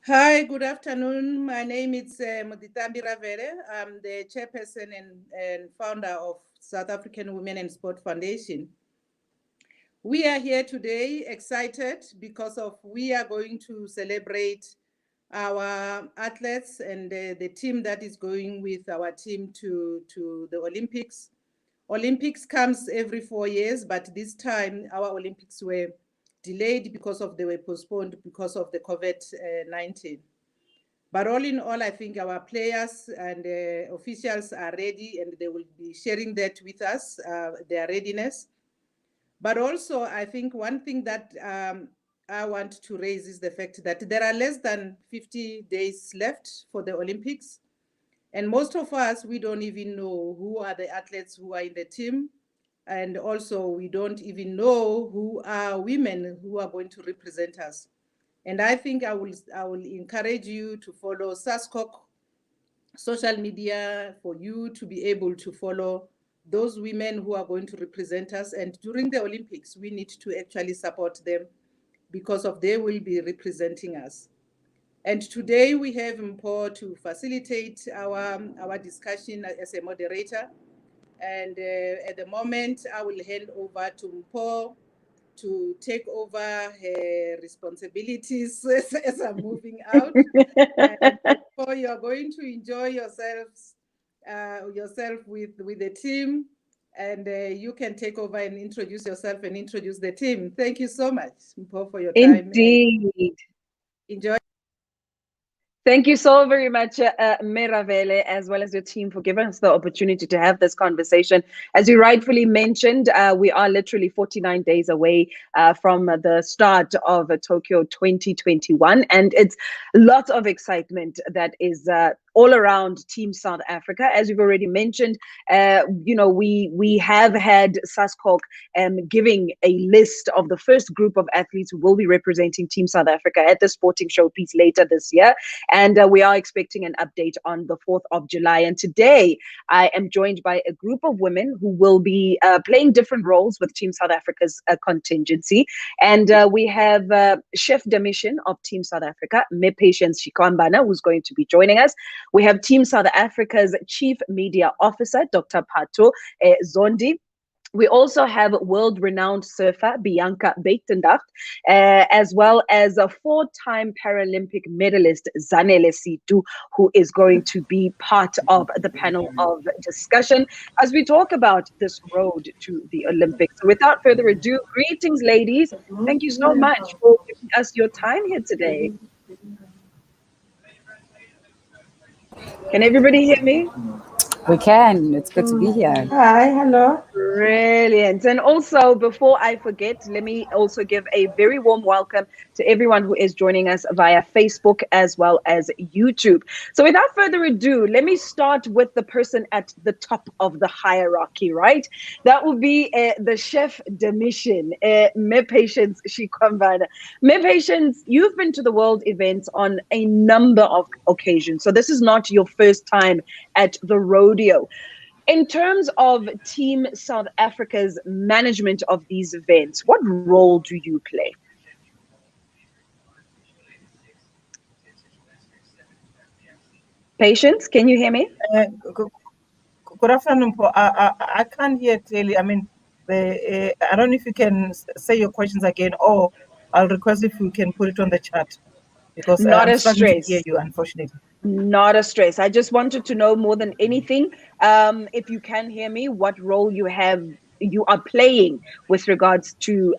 Hi, good afternoon. My name is Moditambi Ravere. I'm the chairperson and founder of South African Women in Sport Foundation. We are here today excited because we are going to celebrate our athletes and the team that is going with our team to the Olympics. Olympics comes every 4 years, but this time our Olympics were delayed because they were postponed because of the COVID-19. But all in all, I think our players and officials are ready, and they will be sharing that with us, their readiness. But also, I think one thing that I want to raise is the fact that there are less than 50 days left for the Olympics. And most of us, we don't even know who are the athletes who are in the team. And also, we don't even know who are women who are going to represent us. And I think I will encourage you to follow SASCOC social media for you to be able to follow those women who are going to represent us. And during the Olympics, we need to actually support them because they will be representing us. And today we have Mpho to facilitate our discussion as a moderator. And at the moment, I will hand over to Mpho to take over her responsibilities as I'm moving out. And Mpho, you're going to enjoy yourself with the team, and you can take over and introduce yourself and introduce the team. Thank you so much, Mpho, for your time. Indeed. Enjoy. Thank you so very much, Meravele, as well as your team, for giving us the opportunity to have this conversation. As you rightfully mentioned, we are literally 49 days away from the start of Tokyo 2021, and it's lots of excitement that is all around Team South Africa. As you've already mentioned, we have had SASCOC giving a list of the first group of athletes who will be representing Team South Africa at the sporting showpiece later this year. And we are expecting an update on the 4th of July. And today I am joined by a group of women who will be playing different roles with Team South Africa's contingency. And we have Chef de Mission of Team South Africa, Patience Shikwambana, who's going to be joining us. We have Team South Africa's Chief Media Officer, Dr. Phatho Zondi. We also have world-renowned surfer Bianca Buitendacht, as well as a 4-time Paralympic medalist Zanele Situ, who is going to be part of the panel of discussion as we talk about this road to the Olympics. So without further ado, greetings, ladies. Thank you so much for giving us your time here today. Can everybody hear me? We can. It's good to be here. Hi, hello. Brilliant. And also, before I forget, let me also give a very warm welcome to everyone who is joining us via Facebook as well as YouTube. So without further ado, let me start with the person at the top of the hierarchy, right? That will be the chef de mission, Patience Shikwambana. Patience, you've been to the world events on a number of occasions. So this is not your first time at the rodeo. In terms of Team South Africa's management of these events, what role do you play? Patience, can you hear me? Good afternoon. I can't hear clearly. I mean, I don't know if you can say your questions again, or I'll request if you can put it on the chat, because Not I'm a struggling stress. to hear you, unfortunately. Not a stress. I just wanted to know more than anything, if you can hear me, what role you are playing with regards to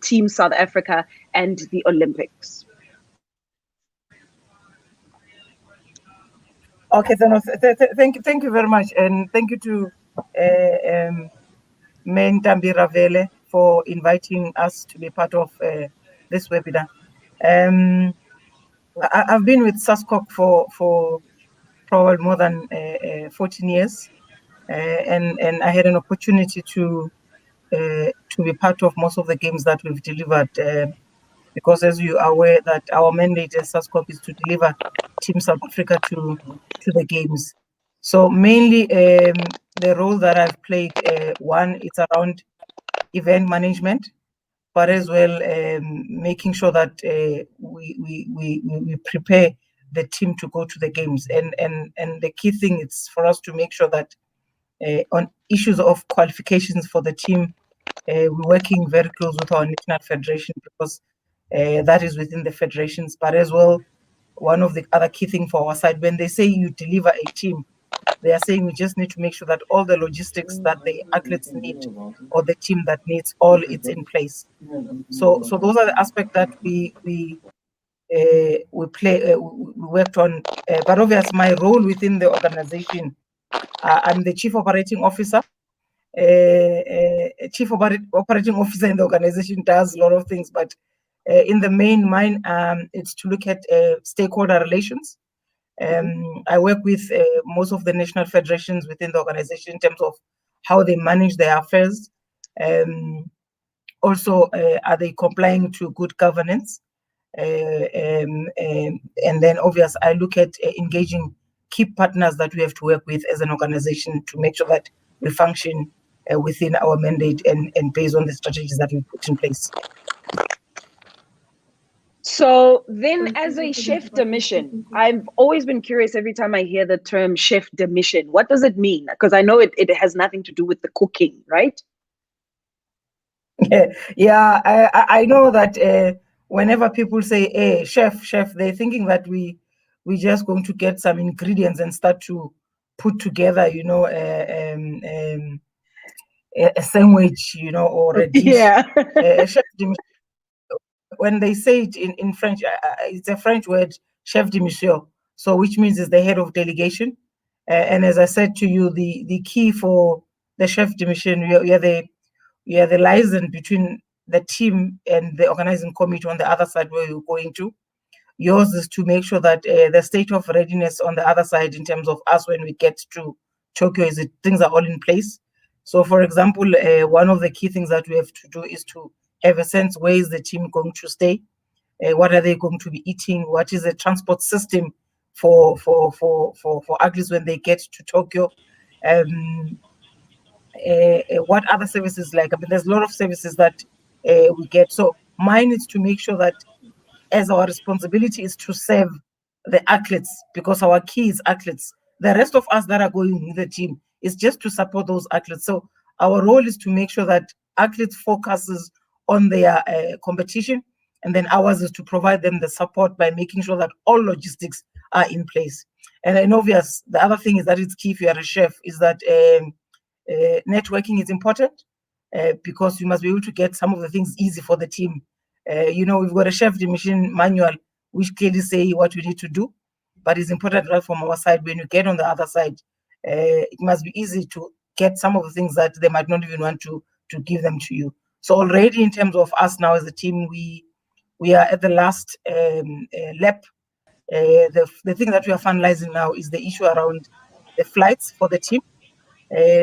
Team South Africa and the Olympics. Okay, then thank you very much, and thank you to Moditambi Ravele for inviting us to be part of this webinar. I've been with SASCOC for probably more than 14 years, and I had an opportunity to be part of most of the games that we've delivered, because as you are aware that our mandate as SASCOC is to deliver Team South Africa to the games. So mainly the role that I've played, one, it's around event management, but as well making sure that we prepare the team to go to the games. And the key thing is for us to make sure that on issues of qualifications for the team, we're working very close with our national federation, because that is within the federations. But as well, one of the other key things for our side, when they say you deliver a team, they are saying we just need to make sure that all the logistics that the athletes need or the team that needs, all it's in place. So those are the aspects that we worked on. But obviously, my role within the organization, I'm the chief operating officer. Chief operating officer in the organization does a lot of things, but in the main, mine it's to look at stakeholder relations. I work with most of the national federations within the organization in terms of how they manage their affairs. Also, are they complying to good governance? And then, obviously, I look at engaging key partners that we have to work with as an organization to make sure that we function within our mandate and based on the strategies that we put in place. So then, as a chef de mission, I've always been curious every time I hear the term chef de mission. What does it mean? Because I know it has nothing to do with the cooking, right? Yeah, I know that whenever people say chef, they're thinking that we just going to get some ingredients and start to put together, you know, a sandwich, you know, or a dish. Yeah. Chef de mission, when they say it in French, it's a French word, chef de mission, so which means is the head of delegation. And as I said to you, the key for the chef de mission, we are the liaison between the team and the organizing committee on the other side where you're going to. Yours is to make sure that the state of readiness on the other side in terms of us when we get to Tokyo is that things are all in place. So, for example, one of the key things that we have to do is to have a sense, where is the team going to stay? What are they going to be eating? What is the transport system for athletes when they get to Tokyo? What other services like? I mean, there's a lot of services that we get. So mine is to make sure that as our responsibility is to serve the athletes, because our key is athletes. The rest of us that are going with the team is just to support those athletes. So our role is to make sure that athletes focuses on their competition, and then ours is to provide them the support by making sure that all logistics are in place. And then obvious, the other thing is that it's key if you are a chef, is that networking is important, because you must be able to get some of the things easy for the team. You know, we've got a chef de mission manual which clearly say what we need to do, but it's important right from our side, when you get on the other side, it must be easy to get some of the things that they might not even want to give them to you. So already in terms of us now as a team, we are at the last lap. The thing that we are finalizing now is the issue around the flights for the team.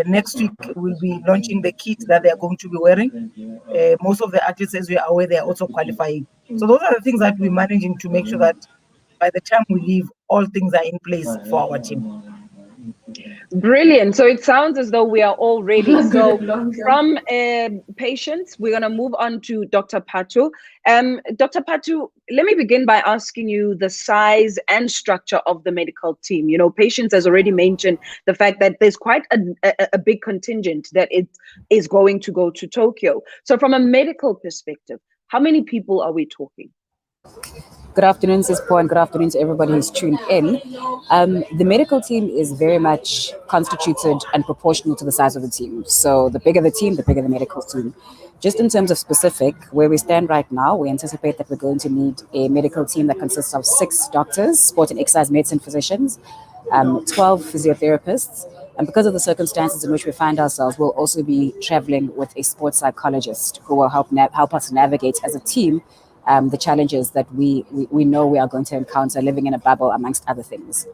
Next week, we'll be launching the kit that they are going to be wearing. Most of the athletes, as we are aware, they are also qualifying. So those are the things that we're managing to make sure that by the time we leave, all things are in place for our team. Brilliant. So it sounds as though we are all ready. So from patients, we're going to move on to Dr. Phathu. Dr. Phathu, let me begin by asking you the size and structure of the medical team. You know, patients has already mentioned the fact that there's quite a big contingent that it is going to go to Tokyo. So from a medical perspective, how many people are we talking? Good afternoon, Sispo, and good afternoon to everybody who's tuned in. The medical team is very much constituted and proportional to the size of the team. So the bigger the team, the bigger the medical team. Just in terms of specific, where we stand right now, we anticipate that we're going to need a medical team that consists of 6 doctors, sport and exercise medicine physicians, 12 physiotherapists, and because of the circumstances in which we find ourselves, we'll also be traveling with a sports psychologist who will help us navigate as a team the challenges that we know we are going to encounter living in a bubble, amongst other things.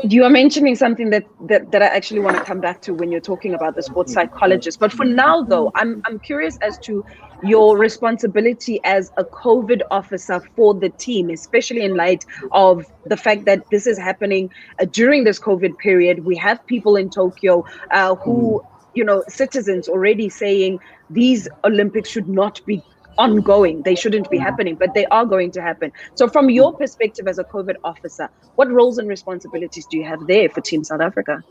You are mentioning something that I actually want to come back to when you're talking about the sports psychologist. But for now, though, I'm curious as to your responsibility as a COVID officer for the team, especially in light of the fact that this is happening during this COVID period. We have people in Tokyo who citizens already saying these Olympics should not be ongoing. They shouldn't be happening, but they are going to happen. So from your perspective as a COVID officer, what roles and responsibilities do you have there for Team South Africa?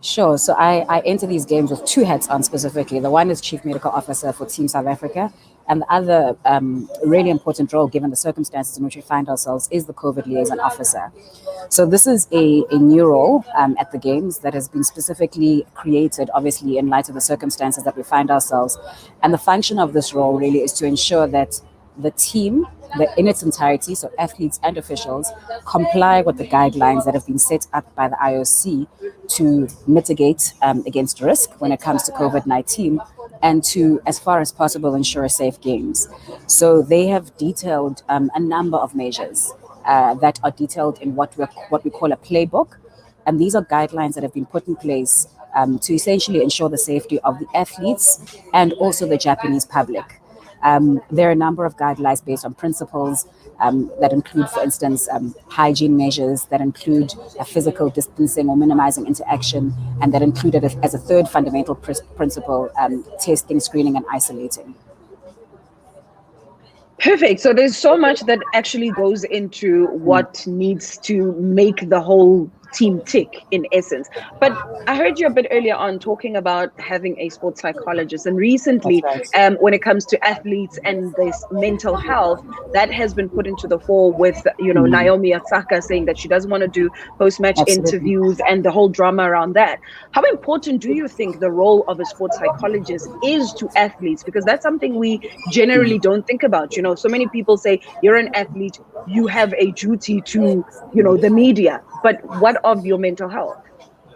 Sure. So I enter these games with two hats on specifically. The one is Chief Medical Officer for Team South Africa, and the other really important role, given the circumstances in which we find ourselves, is the COVID Liaison Officer. So this is a new role at the Games that has been specifically created, obviously, in light of the circumstances that we find ourselves. And the function of this role really is to ensure that the team, in its entirety, so athletes and officials, comply with the guidelines that have been set up by the IOC to mitigate against risk when it comes to COVID-19 and to, as far as possible, ensure safe games. So they have detailed a number of measures that are detailed in what we call a playbook. And these are guidelines that have been put in place to essentially ensure the safety of the athletes and also the Japanese public. There are a number of guidelines based on principles that include, for instance, hygiene measures, that include physical distancing or minimizing interaction, and that included as a third fundamental principle, testing, screening, and isolating. Perfect. So there's so much that actually goes into what needs to make the whole team tick, in essence. But I heard you a bit earlier on talking about having a sports psychologist, and recently when it comes to athletes and this mental health, that has been put into the fore with Naomi Osaka saying that she doesn't want to do post-match interviews and the whole drama around that. How important do you think the role of a sports psychologist is to athletes? Because that's something we generally don't think about. So many people say you're an athlete, you have a duty to the media, but what of your mental health?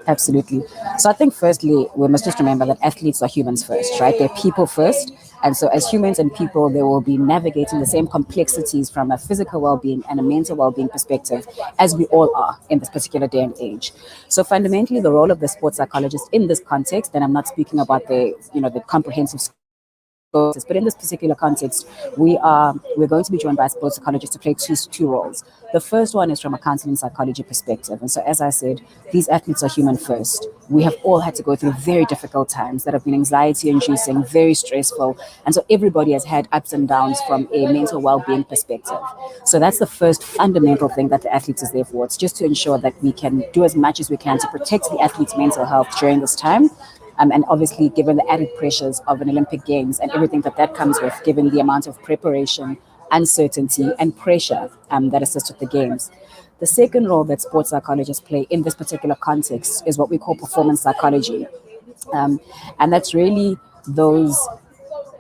Absolutely. So I think firstly, we must just remember that athletes are humans first, right? They're people first. And so as humans and people, they will be navigating the same complexities from a physical well-being and a mental well-being perspective as we all are in this particular day and age. So fundamentally, the role of the sports psychologist in this context, and I'm not speaking about the comprehensive, but in this particular context, we're going to be joined by a sports psychologist to play two roles. The first one is from a counseling psychology perspective. And so, as I said, these athletes are human first. We have all had to go through very difficult times that have been anxiety-inducing, very stressful. And so everybody has had ups and downs from a mental well-being perspective. So that's the first fundamental thing that the athlete is there for. It's just to ensure that we can do as much as we can to protect the athlete's mental health during this time. And obviously, given the added pressures of an Olympic Games and everything that comes with, given the amount of preparation, uncertainty, and pressure that assists with the Games. The second role that sports psychologists play in this particular context is what we call performance psychology. And that's really those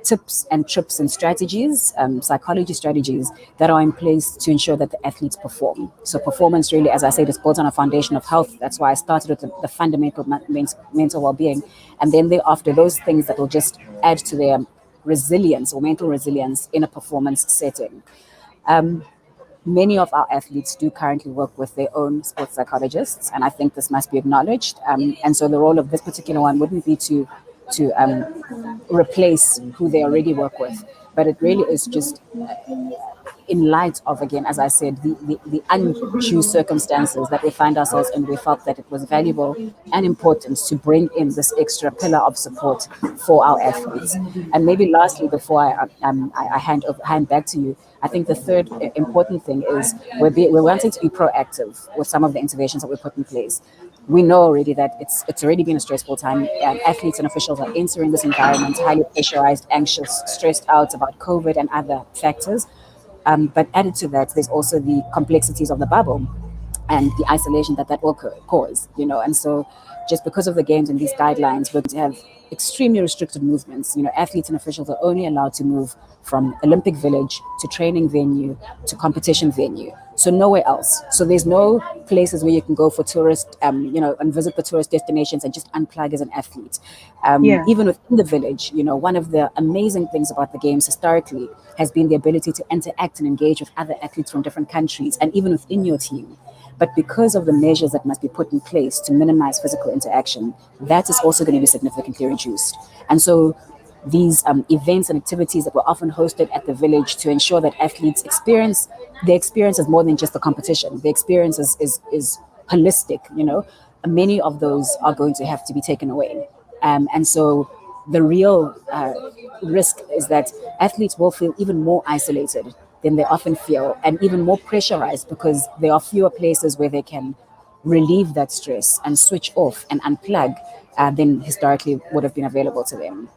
tips and trips and strategies, psychology strategies that are in place to ensure that the athletes perform. So performance really, as I said, is built on a foundation of health. That's why I started with the fundamental mental well-being. And then thereafter, those things that will just add to their resilience or mental resilience in a performance setting. Many of our athletes do currently work with their own sports psychologists, and I think this must be acknowledged. And so the role of this particular one wouldn't be to replace who they already work with, but it really is just in light of, again, as I said, the undue circumstances that we find ourselves in. We felt that it was valuable and important to bring in this extra pillar of support for our athletes. And maybe lastly, before I hand back to you, I think the third important thing is we're wanting to be proactive with some of the interventions that we put in place. We know already that it's already been a stressful time. Athletes and officials are entering this environment highly pressurized, anxious, stressed out about COVID and other factors. But added to that, there's also the complexities of the bubble and the isolation that will cause, And so just because of the Games and these guidelines, we're going to have extremely restricted movements. Athletes and officials are only allowed to move from Olympic Village to training venue to competition venue. So nowhere else. So there's no places where you can go for tourist, and visit the tourist destinations and just unplug as an athlete. Even within the village, one of the amazing things about the Games historically has been the ability to interact and engage with other athletes from different countries and even within your team. But because of the measures that must be put in place to minimize physical interaction, that is also going to be significantly reduced. And so these events and activities that were often hosted at the village to ensure that athletes experience is more than just the competition. The experience is holistic, Many of those are going to have to be taken away. And so the real risk is that athletes will feel even more isolated than they often feel, and even more pressurized, because there are fewer places where they can relieve that stress and switch off and unplug than historically would have been available to them.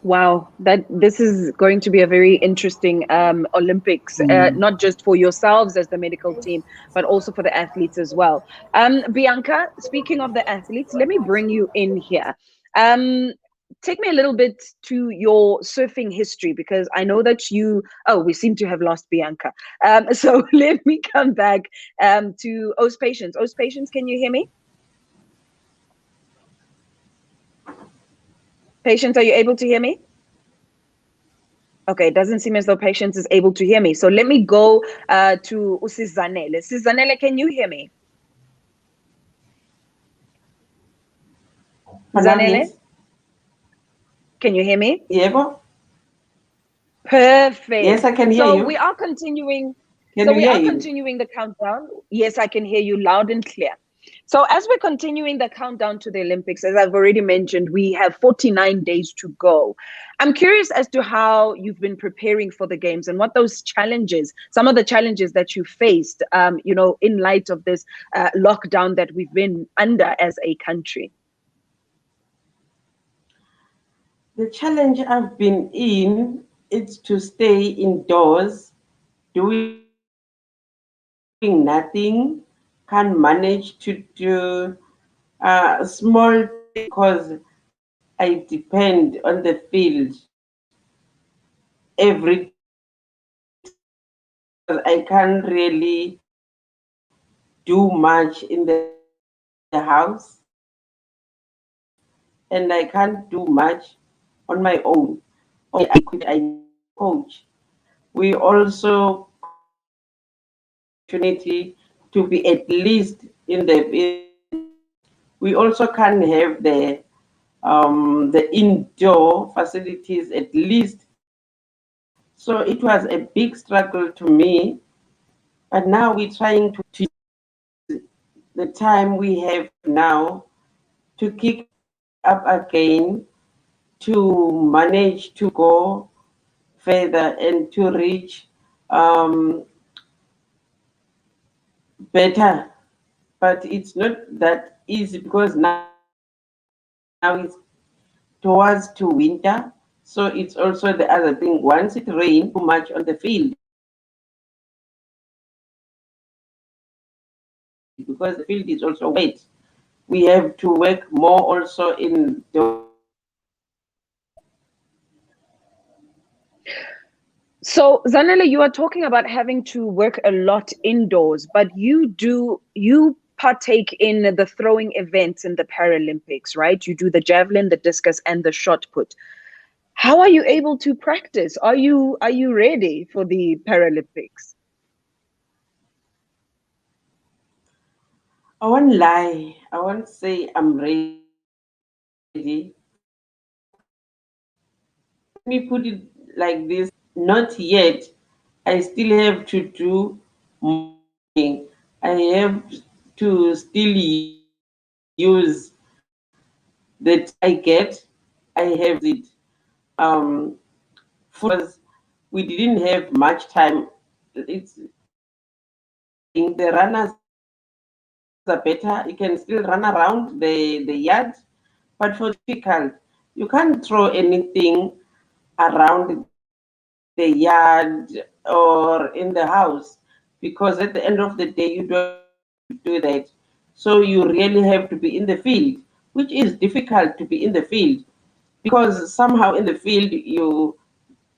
Wow, that this is going to be a very interesting Olympics, not just for yourselves as the medical team, but also for the athletes as well. Bianca, speaking of the athletes, let me bring you in here. Take me a little bit to your surfing history, because I know that we seem to have lost Bianca. So let me come back to Os Patience. Os Patience, can you hear me? Patience, are you able to hear me? Okay, it doesn't seem as though Patience is able to hear me. So let me go to Usizanele. Usizanele, can you hear me? Zanele? Can you hear me? Yeah. Perfect. Yes, I can hear you. So we are continuing. Can you hear Continuing the countdown. Yes, I can hear you loud and clear. So as we're continuing the countdown to the Olympics, as I've already mentioned, we have 49 days to go. I'm curious as to how you've been preparing for the games and what those challenges, some of the challenges that you faced, in light of this lockdown that we've been under as a country. The challenge I've been in is to stay indoors, doing nothing, can't manage to do small, because I depend on the field every. I can't really do much in the house, and I can't do much on my own. I coach. We also opportunity to be at least in the. We also can have the indoor facilities at least. So it was a big struggle to me, but now we're trying to the time we have now to kick up again, to manage to go further and to reach better. But it's not that easy, because now it's towards to winter. So it's also the other thing. Once it rains too much on the field, because the field is also wet, we have to work more also in the. So Zanele, you are talking about having to work a lot indoors, but you partake in the throwing events in the Paralympics, right? You do the javelin, the discus, and the shot put. How are you able to practice? Are you ready for the Paralympics? I won't lie. I won't say I'm ready. Let me put it like this. Not yet. I still have to do more. I have to still use that I get. I have it. For we didn't have much time. It's the runners are better. You can still run around the yard, but for difficult, you can't throw anything around the yard or in the house, because at the end of the day you don't do that. So you really have to be in the field, which is difficult to be in the field, because somehow in the field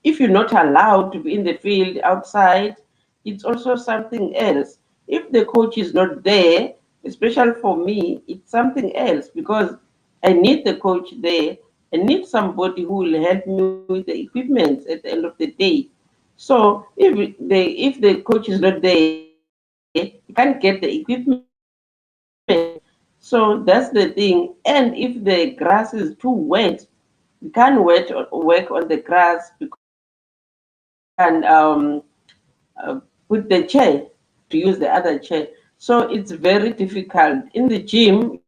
if you're not allowed to be in the field outside, it's also something else. If the coach is not there, especially for me, it's something else, because I need the coach there. I need somebody who will help me with the equipment at the end of the day. So if the coach is not there, you can't get the equipment. So that's the thing. And if the grass is too wet, you can't work on the grass, because and put the chair to use the other chair. So it's very difficult. In the gym,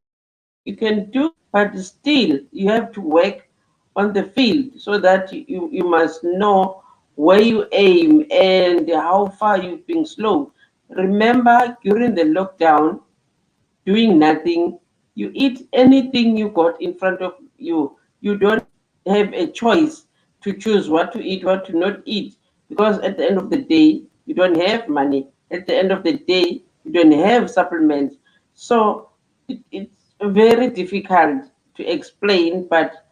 you can do, but still you have to work on the field so that you must know where you aim and how far you've been slow. Remember, during the lockdown, doing nothing, you eat anything you got in front of you. You don't have a choice to choose what to eat, what to not eat, because at the end of the day, you don't have money. At the end of the day, you don't have supplements. So it's very difficult to explain, but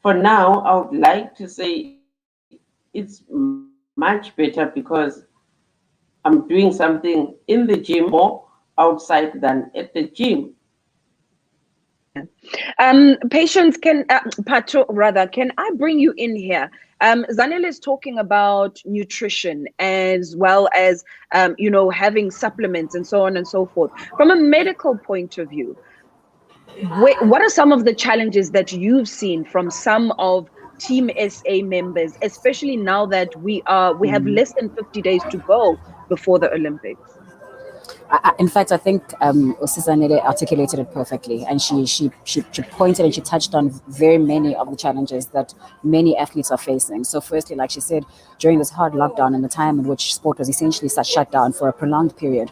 for now, I would like to say it's much better because I'm doing something in the gym more outside than at the gym. Patience, Pato, rather, can I bring you in here? Zanele is talking about nutrition as well as, having supplements and so on and so forth. From a medical point of view, what are some of the challenges that you've seen from some of Team SA members, especially now that we have less than 50 days to go before the Olympics? In fact, I think Usizanele articulated it perfectly, and she pointed and she touched on very many of the challenges that many athletes are facing. So, firstly, like she said, during this hard lockdown and the time in which sport was essentially shut down for a prolonged period,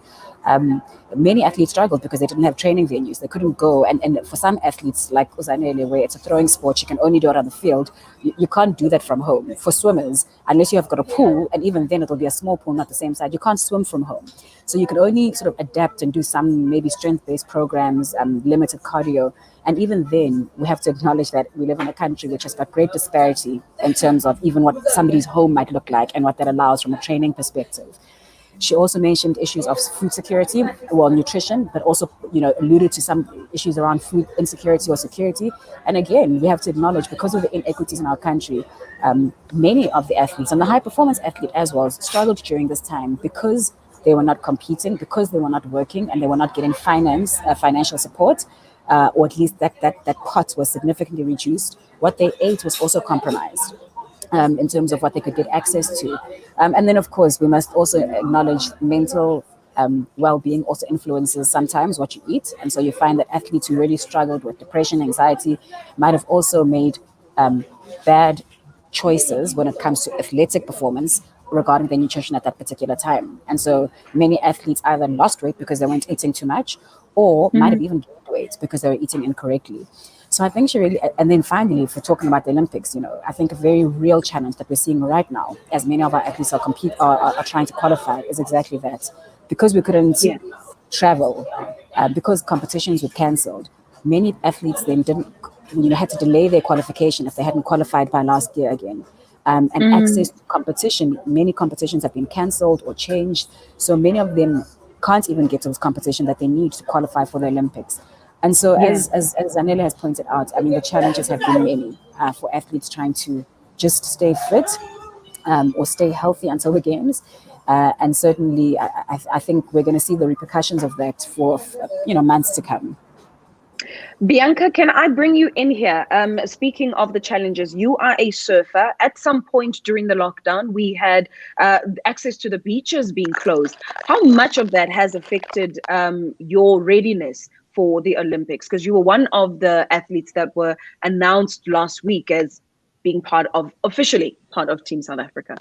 many athletes struggled because they didn't have training venues. They couldn't go. And for some athletes, like Uzanele, where it's a throwing sport, you can only do it on the field. You can't do that from home. For swimmers, unless you have got a pool, and even then it'll be a small pool, not the same side, you can't swim from home. So you can only sort of adapt and do some maybe strength-based programs, limited cardio. And even then, we have to acknowledge that we live in a country which has got great disparity in terms of even what somebody's home might look like and what that allows from a training perspective. She also mentioned issues of food security, well, nutrition, but also, alluded to some issues around food insecurity or security. And again, we have to acknowledge, because of the inequities in our country, many of the athletes, and the high performance athlete as well, struggled during this time because they were not competing, because they were not working, and they were not getting financial support, or at least that pot was significantly reduced. What they ate was also compromised. In terms of what they could get access to. And then, of course, we must also acknowledge mental well-being also influences sometimes what you eat. And so you find that athletes who really struggled with depression, anxiety, might have also made bad choices when it comes to athletic performance regarding their nutrition at that particular time. And so many athletes either lost weight because they weren't eating too much, or might have even gained weight because they were eating incorrectly. So I think she really, and then finally, if we're talking about the Olympics, I think a very real challenge that we're seeing right now, as many of our athletes are trying to qualify, is exactly that. Because we couldn't travel, because competitions were cancelled, many athletes then had to delay their qualification if they hadn't qualified by last year again. And access to competition, many competitions have been cancelled or changed. So many of them can't even get to this competition that they need to qualify for the Olympics. And so, as Zanele has pointed out, I mean, the challenges have been many for athletes trying to just stay fit or stay healthy until the games. And certainly, I think we're going to see the repercussions of that for months to come. Bianca, can I bring you in here? Speaking of the challenges, you are a surfer. At some point during the lockdown, we had access to the beaches being closed. How much of that has affected your readiness for the Olympics? Because you were one of the athletes that were announced last week as being officially part of Team South Africa.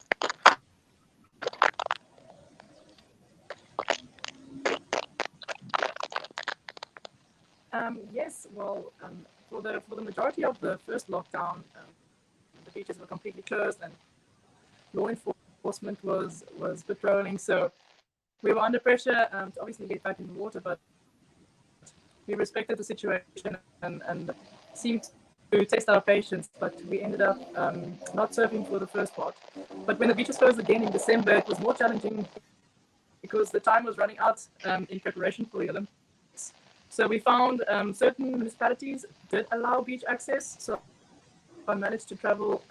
Yes, well, for the majority of the first lockdown, the beaches were completely closed and law enforcement was patrolling. So we were under pressure to obviously get back in the water, but we respected the situation and seemed to test our patience, but we ended up not surfing for the first part. But when the beaches closed again in December, it was more challenging because the time was running out in preparation for the Olympics. So we found certain municipalities did allow beach access. So I managed to travel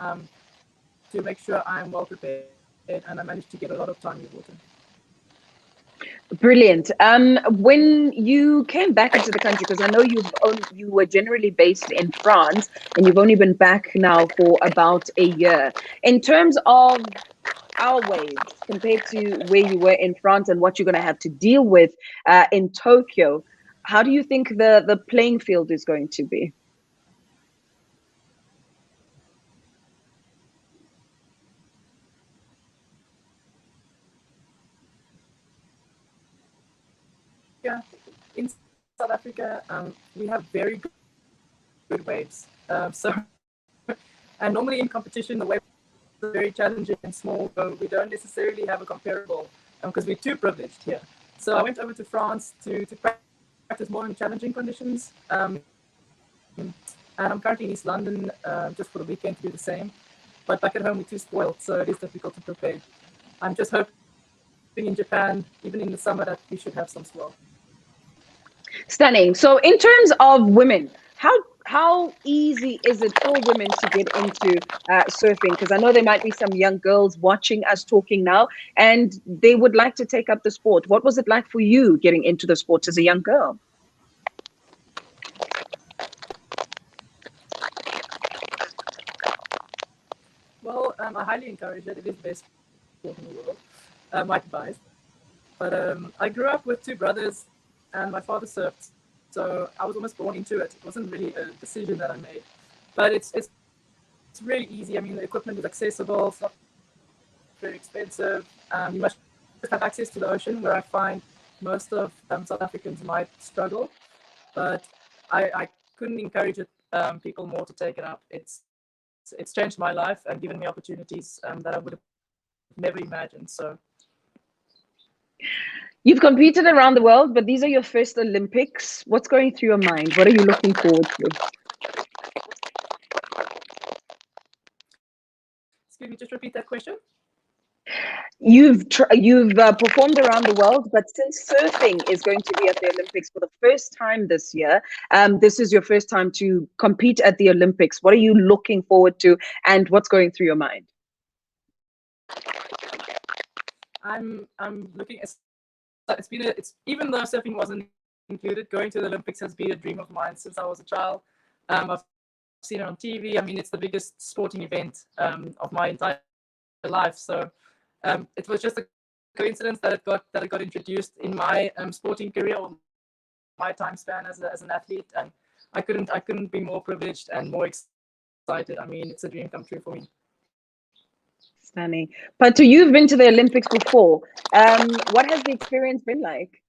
to make sure I'm well prepared, and I managed to get a lot of time in the water. Brilliant. When you came back into the country, because I know you were generally based in France, and you've only been back now for about a year. In terms of our waves compared to where you were in France and what you're going to have to deal with in Tokyo, how do you think the playing field is going to be? Yeah, in South Africa, we have very good waves. And normally in competition, the waves are very challenging and small, so we don't necessarily have a comparable because we're too privileged here. So I went over to France to practice more in challenging conditions. And I'm currently in East London just for the weekend to do the same. But back at home, we're too spoiled, so it is difficult to prepare. I'm just hoping in Japan, even in the summer, that we should have some swell. Stunning. So in terms of women, how easy is it for women to get into surfing? Because I know there might be some young girls watching us talking now, and they would like to take up the sport. What was it like for you getting into the sport as a young girl? Well, I highly encourage it. It is the best sport in the world, my advice. But I grew up with two brothers, and my father surfed, so I was almost born into it. It wasn't really a decision that I made, but it's really easy. I mean, the equipment is accessible. It's not very expensive. You must have access to the ocean, where I find most of South Africans might struggle. But I couldn't encourage people more to take it up. It's changed my life and given me opportunities that I would have never imagined. So. You've competed around the world, but these are your first Olympics. What's going through your mind? What are you looking forward to? Excuse me, just repeat that question. You've performed around the world, but since surfing is going to be at the Olympics for the first time this year, this is your first time to compete at the Olympics. What are you looking forward to, and what's going through your mind? I'm looking at. It's even though surfing wasn't included, going to the Olympics has been a dream of mine since I was a child. I've seen it on TV. I mean, it's the biggest sporting event of my entire life. So it was just a coincidence that it got introduced in my sporting career, or my time span as an athlete, and I couldn't be more privileged and more excited. I mean, it's a dream come true for me. Stunning. Patu, you've been to the Olympics before. What has the experience been like?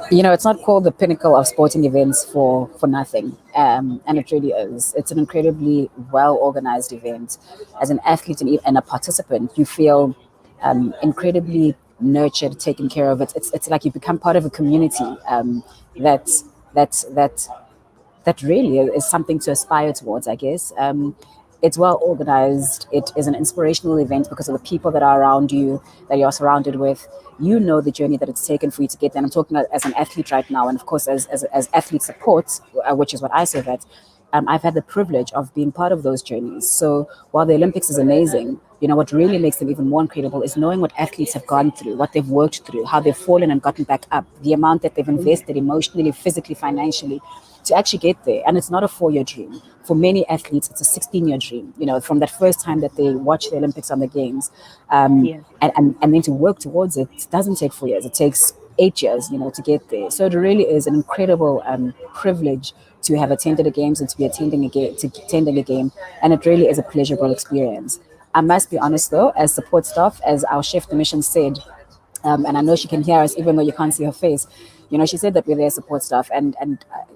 You know, it's not called the pinnacle of sporting events for nothing, and it really is. It's an incredibly well-organized event. As an athlete and a participant, you feel incredibly nurtured, taken care of. It's like you become part of a community that really is something to aspire towards, I guess. It's well organized. It is an inspirational event because of the people that are around you, that you're surrounded with. You know the journey that it's taken for you to get there. And I'm talking as an athlete right now, and of course as athlete support, which is what I serve at. I've had the privilege of being part of those journeys. So while the Olympics is amazing, you know, what really makes them even more incredible is knowing what athletes have gone through, what they've worked through, how they've fallen and gotten back up, the amount that they've invested emotionally, physically, financially, to actually get there. And it's not a 4-year dream. For many athletes, it's a 16-year dream, you know, from that first time that they watch the Olympics on the games. And then to work towards it doesn't take 4 years. It takes 8 years, you know, to get there. So it really is an incredible privilege to have attended the games and to be attending a game. And it really is a pleasurable experience. I must be honest though, as support staff, as our chef de mission said, and I know she can hear us even though you can't see her face. You know, she said that we're their support staff, and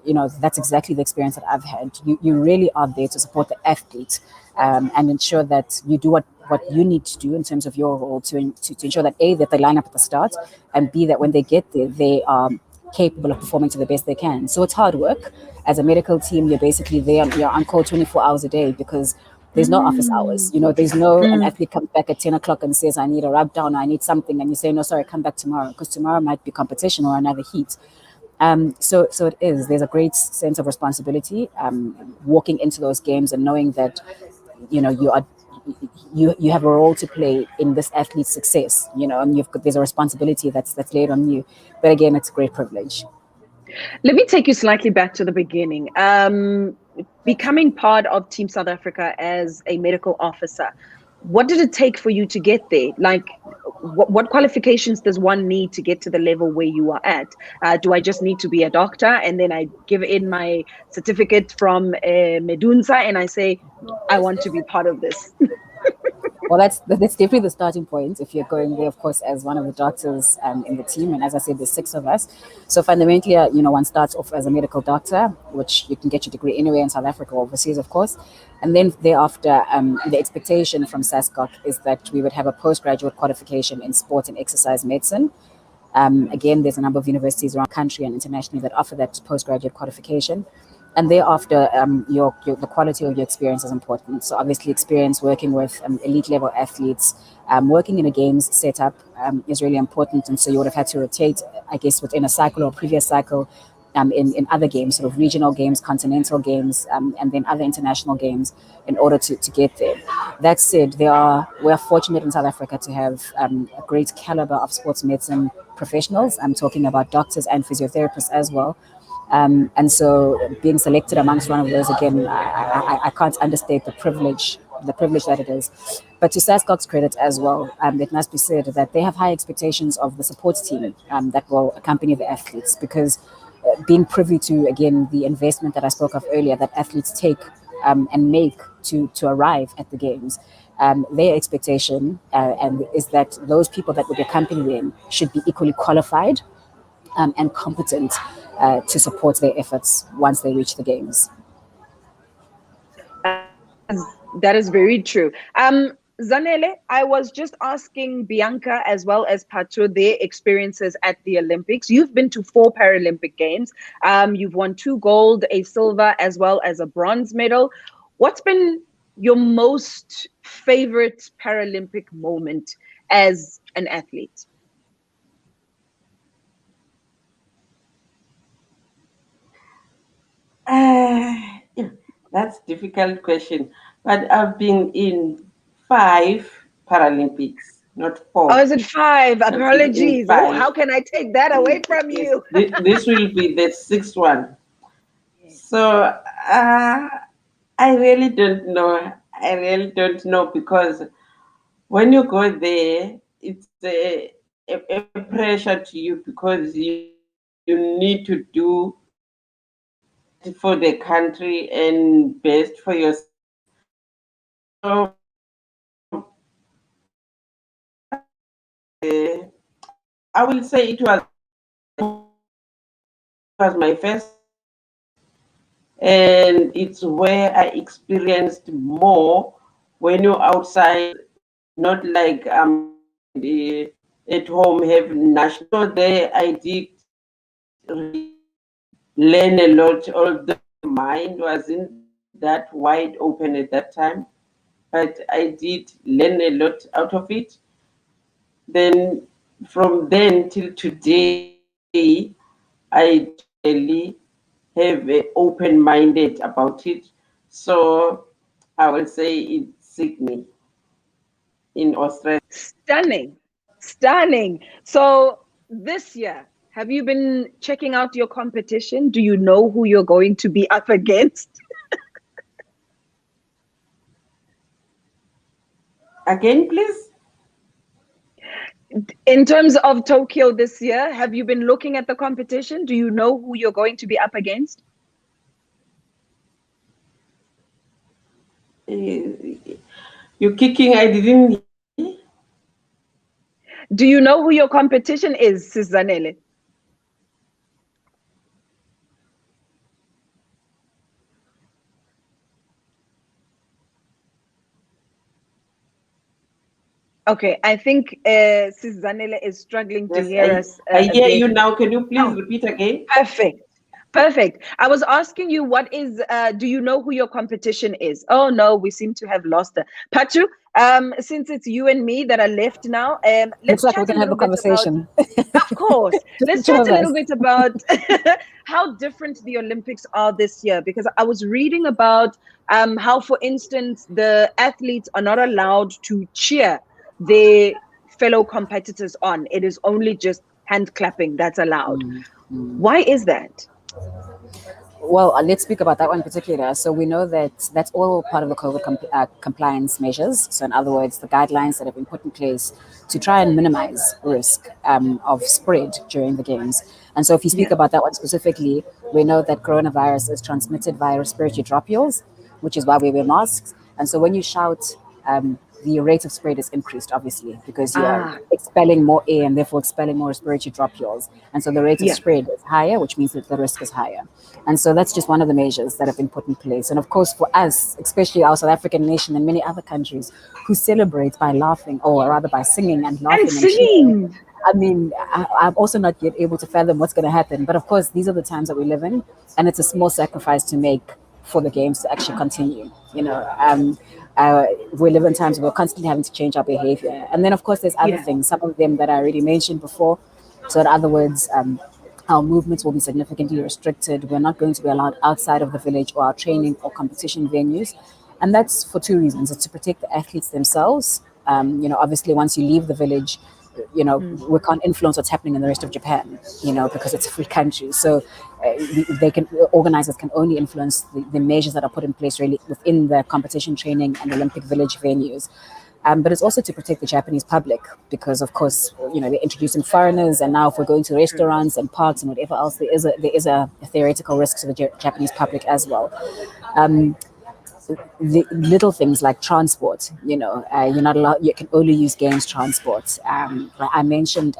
you know, that's exactly the experience that I've had. You really are there to support the athlete and ensure that you do what you need to do in terms of your role to ensure that A, that they line up at the start, and B, that when they get there, they are capable of performing to the best they can. So it's hard work. As a medical team, you're basically there, you're on call 24 hours a day because there's no office hours. You know, there's no an athlete comes back at 10 o'clock and says, I need a rub down, I need something. And you say, no, sorry, come back tomorrow, because tomorrow might be competition or another heat. So it is. There's a great sense of responsibility walking into those games and knowing that, you know, you have a role to play in this athlete's success, you know, and there's a responsibility that's laid on you. But again, it's a great privilege. Let me take you slightly back to the beginning. Becoming part of Team South Africa as a medical officer, what did it take for you to get there? Like, what qualifications does one need to get to the level where you are at? Do I just need to be a doctor and then I give in my certificate from Medunsa and I say, I want to be part of this? Well, that's definitely the starting point. If you're going there, of course, as one of the doctors in the team, and as I said, there's 6 of us. So fundamentally, one starts off as a medical doctor, which you can get your degree anywhere in South Africa or overseas, of course. And then thereafter, the expectation from SASCOC is that we would have a postgraduate qualification in sport and exercise medicine. Again, there's a number of universities around the country and internationally that offer that postgraduate qualification. And thereafter, the quality of your experience is important. So obviously experience working with elite level athletes, working in a games setup is really important. And so you would have had to rotate, I guess, within a cycle or previous cycle in other games, sort of regional games, continental games, and then other international games in order to get there. That said, we are fortunate in South Africa to have a great caliber of sports medicine professionals. I'm talking about doctors and physiotherapists as well. And so being selected amongst one of those, again, I can't understate the privilege that it is. But to SASCOC's credit as well, it must be said that they have high expectations of the support team that will accompany the athletes, because being privy to, again, the investment that I spoke of earlier that athletes take and make to arrive at the games, their expectation is that those people that would accompany them should be equally qualified and competent to support their efforts once they reach the games. That is very true. Zanele, I was just asking Bianca as well as Pathu their experiences at the Olympics. You've been to 4 Paralympic Games. You've won 2 gold, a silver, as well as a bronze medal. What's been your most favorite Paralympic moment as an athlete? That's a difficult question. But I've been in 5 Paralympics, not 4. Oh, is it 5? I've been in Apologies. 5. Oh, how can I take that away from you? This will be the 6th one. So I really don't know. I really don't know, because when you go there, it's a pressure to you, because you need to do for the country and best for yourself. So, I will say it was my first, and it's where I experienced more when you're outside, not like at home have national. There I did learn a lot, although the mind wasn't that wide open at that time, but I did learn a lot out of it. Then from then till today, I really have an open-minded about it. So I will say it's Sydney in Australia. Stunning. So this year, have you been checking out your competition? Do you know who you're going to be up against? Again, please. In terms of Tokyo this year, have you been looking at the competition? Do you know who you're going to be up against? You're kicking, I didn't. Do you know who your competition is, Sis Zanele? Okay, I think Sis Zanele is struggling to hear us. I hear you now. Can you please repeat again? Perfect. I was asking you, what is, do you know who your competition is? Oh no, we seem to have lost her. Pathu, since it's you and me that are left now, let's like chat we can have a conversation. Of course. Let's chat a little bit about how different the Olympics are this year, because I was reading about how, for instance, the athletes are not allowed to cheer their fellow competitors on. It is only just hand clapping that's allowed. Why is that? Well, let's speak about that one in particular. So we know that that's all part of the COVID compliance measures. So in other words, the guidelines that have been put in place to try and minimize risk of spread during the games. And so if you speak Yeah. about that one specifically, we know that coronavirus is transmitted via respiratory dropules, which is why we wear masks. And so when you shout, the rate of spread is increased, obviously, because you are Ah, expelling more air and therefore expelling more respiratory dropules. And so the rate of yeah. spread is higher, which means that the risk is higher. And so that's just one of the measures that have been put in place. And of course, for us, especially our South African nation and many other countries who celebrate by laughing, or rather by singing and And laughing and cheering, singing. I mean, I'm also not yet able to fathom what's going to happen. But of course, these are the times that we live in, and it's a small sacrifice to make for the games to actually continue. We live in times where we're constantly having to change our behavior. And then, of course, there's other Yeah. things, some of them that I already mentioned before. So, in other words, our movements will be significantly restricted. We're not going to be allowed outside of the village or our training or competition venues. And that's for two reasons. It's to protect the athletes themselves. Obviously, once you leave the village, we can't influence what's happening in the rest of Japan, because it's a free country. So organizers can only influence the measures that are put in place really within the competition training and Olympic village venues. But it's also to protect the Japanese public because, of course, they're introducing foreigners, and now if we're going to restaurants and parks and whatever else, there is a theoretical risk to the Japanese public as well. The little things like transport, you're not allowed, you can only use games transport. Like I mentioned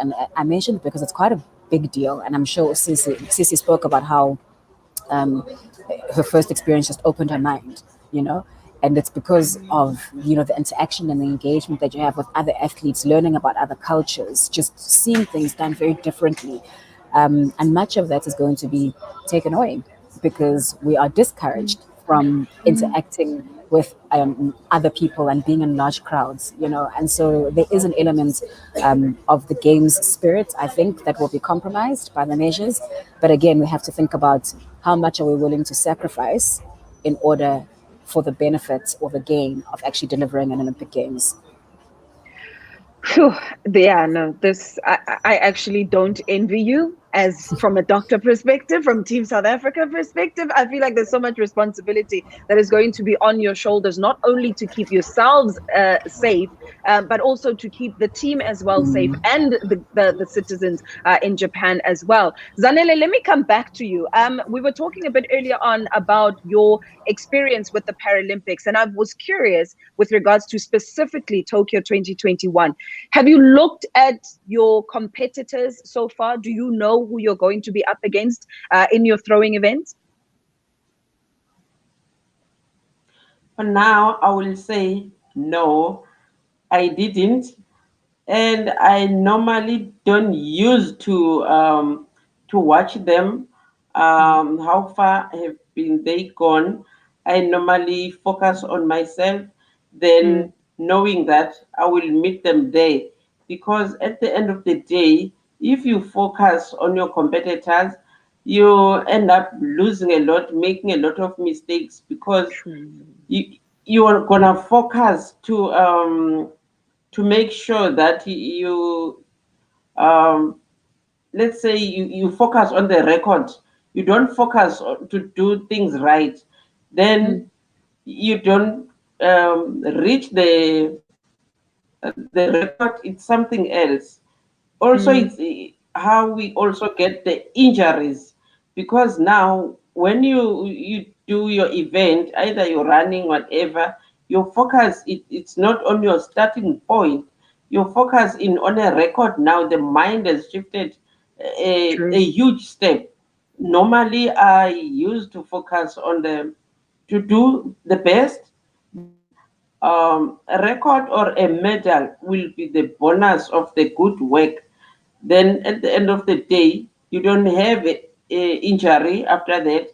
because it's quite a big deal, and I'm sure Sissy spoke about how um, her first experience just opened her mind, and it's because of the interaction and the engagement that you have with other athletes, learning about other cultures, just seeing things done very differently, and much of that is going to be taken away because we are discouraged from interacting with other people and being in large crowds, and so there is an element of the game's spirit, I think, that will be compromised by the measures. But again, we have to think about how much are we willing to sacrifice in order for the benefit or the gain of actually delivering an Olympic Games. Phew, yeah, no, I actually don't envy you as from a doctor perspective, from Team South Africa perspective. I feel like there's so much responsibility that is going to be on your shoulders, not only to keep yourselves safe, but also to keep the team as well safe and the citizens in Japan as well. Zanele, let me come back to you. We were talking a bit earlier on about your experience with the Paralympics, and I was curious with regards to specifically Tokyo 2021. Have you looked at your competitors so far? Do you know who you're going to be up against in your throwing event? For now, I will say no, I didn't. And I normally don't use to watch them. How far have been they gone? I normally focus on myself, then knowing that I will meet them there. Because at the end of the day, if you focus on your competitors, you end up losing a lot, making a lot of mistakes because you are gonna focus to make sure that you let's say you focus on the record, you don't focus to do things right, then you don't reach the record. It's something else. Also, it's how we also get the injuries, because now when you do your event, either you're running, whatever, your focus it's not on your starting point. Your focus in on a record. Now the mind has shifted a huge step. Normally I used to focus on the to do the best, then a record or a medal will be the bonus of the good work. Then at the end of the day, you don't have a injury after that.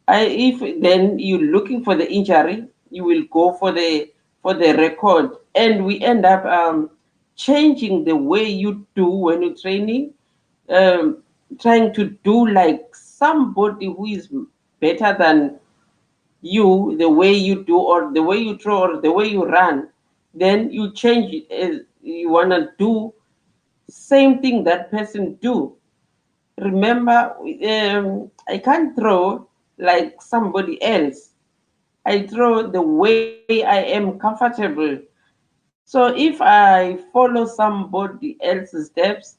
If then you're looking for the injury, you will go for the record, and we end up changing the way you do when you're training, um, trying to do like somebody who is better than you, the way you do or the way you throw or the way you run. Then you change it, you want to do same thing that person do. Remember, I can't throw, like somebody else. I throw the way I am comfortable. So if I follow somebody else's steps,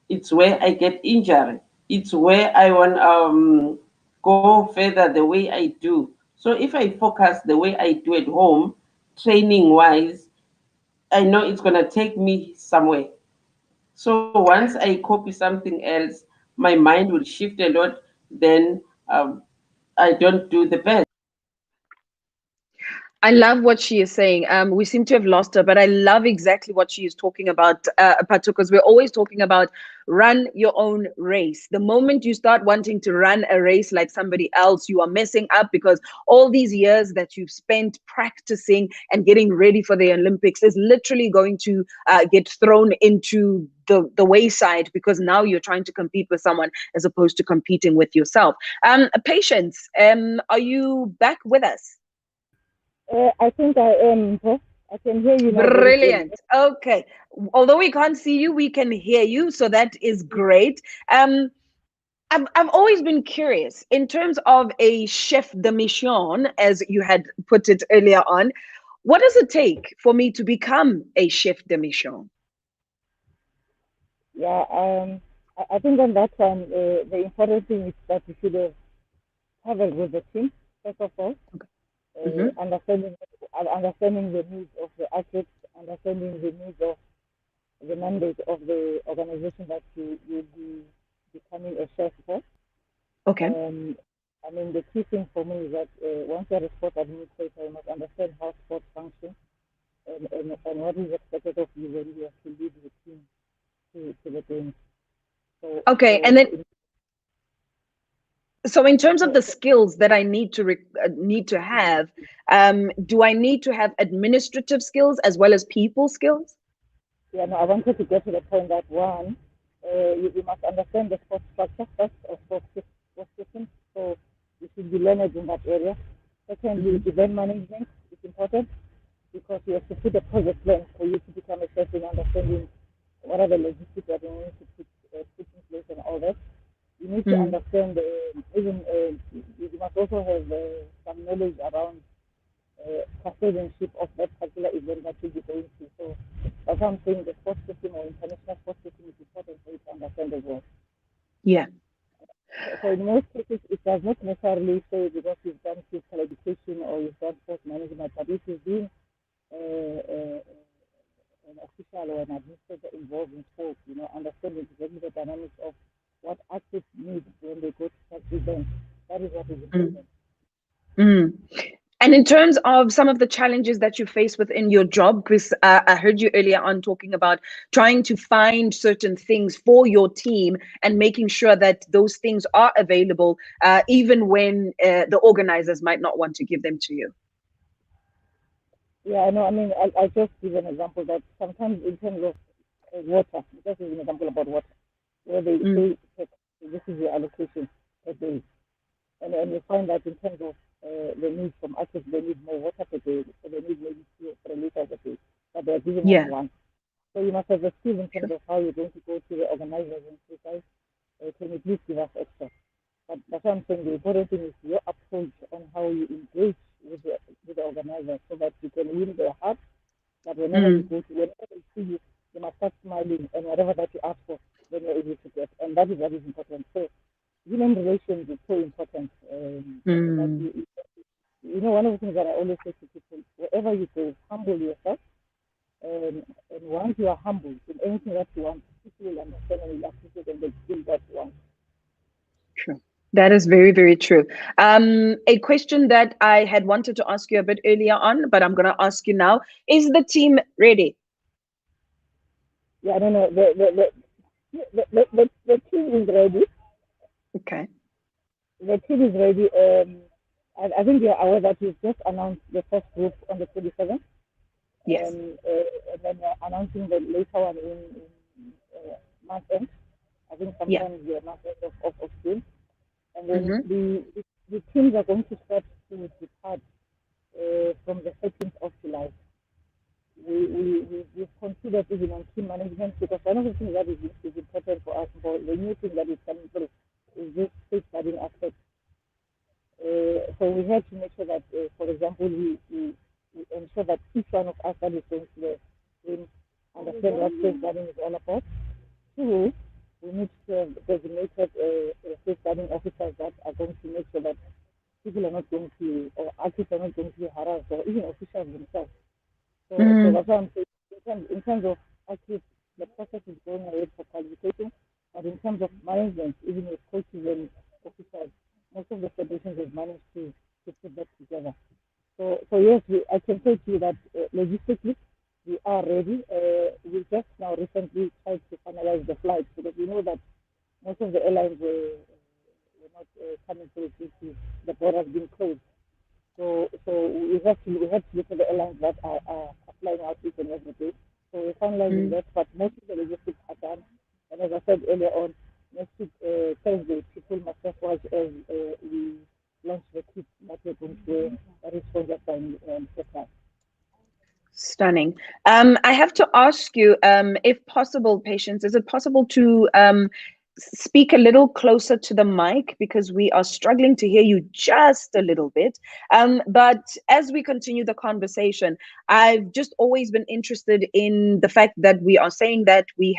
it's where I get injured. It's where I want go further the way I do. So if I focus the way I do at home, training wise, I know it's gonna take me somewhere. So once I copy something else, my mind will shift a lot. Then I don't do the best. I love what she is saying. We seem to have lost her, but I love exactly what she is talking about, Patu, because we're always talking about run your own race. The moment you start wanting to run a race like somebody else, you are messing up, because all these years that you've spent practicing and getting ready for the Olympics is literally going to get thrown into the wayside, because now you're trying to compete with someone as opposed to competing with yourself. Patience, are you back with us? I think I am. Huh? I can hear you now. Brilliant. Okay. Although we can't see you, we can hear you. So that is great. I've always been curious in terms of a chef de mission, as you had put it earlier on. What does it take for me to become a chef de mission? Yeah. I think on that one, the important thing is that you should have traveled with the team first of all. Mhm. Understanding the needs of the athletes, understanding the needs of the mandate of the organization that you will be becoming a chef for. Okay. I mean, the key thing for me is that once you're a sport administrator, you must understand how sports function and what is expected of you when you have to lead the team to the games. Okay. And then, so in terms of the skills that I need to have, do I need to have administrative skills as well as people skills? Yeah, no, I wanted to get to the point that one, you must understand the sports structure first of sports system. So you should be learned in that area. Secondly, event management is important, because you have to put a project plan for you to become a chef in understanding what are the logistics that you need to put in place and all that. You need to understand even you must also have some knowledge around custodianship of that particular event that you'll be going to. So that's why I'm saying the sports system or international sports system is important for you to understand as well. Yeah. So in most cases, it does not necessarily say because you've done physical education or you've done sports management, but if you've been an official or an administrator involved in sports, understanding exactly the dynamics of what athletes need when they go to such events. That is what is important. And in terms of some of the challenges that you face within your job, Chris, I heard you earlier on talking about trying to find certain things for your team and making sure that those things are available, even when the organizers might not want to give them to you. Yeah, I know. I mean, I'll just give an example that sometimes in terms of water, just as an example about water, where they say, this is your allocation per day. And you find that in terms of the need from athletes, they need more water per day, so they need maybe 2 or 3 liters a day, but they're giving us one. So you must have a skill in terms of how you're going to go to the organizers and say, guys, can you please give us extra? But that's what I'm saying. The important thing is your approach on how you engage with the organizers, so that you can win their heart. That whenever you go to, whenever they see you, they must start smiling, and whatever that you ask for, then you're able to get. And that is what is important. So human relations is so important. One of the things that I always say to people, wherever you go, humble yourself. And once you are humble in anything that you want, people will understand and will appreciate and they feel that you want. True. That is very, very true. A question that I had wanted to ask you a bit earlier on, but I'm going to ask you now. Is the team ready? Yeah, no. The team is ready. Okay. The team is ready. I think you're aware that we've just announced the first group on the 27th. Yes. And then we're announcing the later one in month end. I think sometimes we are month end of June. And then the teams are going to start to depart from the 13th of July. We've considered even on team management, because one of the things that is important for us, for the new thing that is coming through, is this safeguarding aspect. so we had to make sure that, for example, we ensure that each one of us that is going to the game understand what safeguarding is all about. Two, we need to have designated safeguarding officers that are going to make sure that people are not going to, or athletes are not going to be harassed, or even officials themselves. So that's why I'm saying, in terms of athletes, the process is going ahead for qualification, but in terms of management, even with coaches and officers, most of the federations have managed to put that together. So yes, I can say to you that logistically, we are ready. We just now recently tried to finalize the flights because we know that most of the airlines were not coming through due to the borders being closed. So we have to look at the airlines that are flying out each and every day. So we're finalizing that, but most of the logistics are done. And as I said earlier on, next week, Thursday, people must just watch as we launch the kit that we're going to wear, that is sponsored by SEPA. Stunning. I have to ask you, if possible, Patience, is it possible to speak a little closer to the mic because we are struggling to hear you just a little bit. But as we continue the conversation, I've just always been interested in the fact that we are saying that we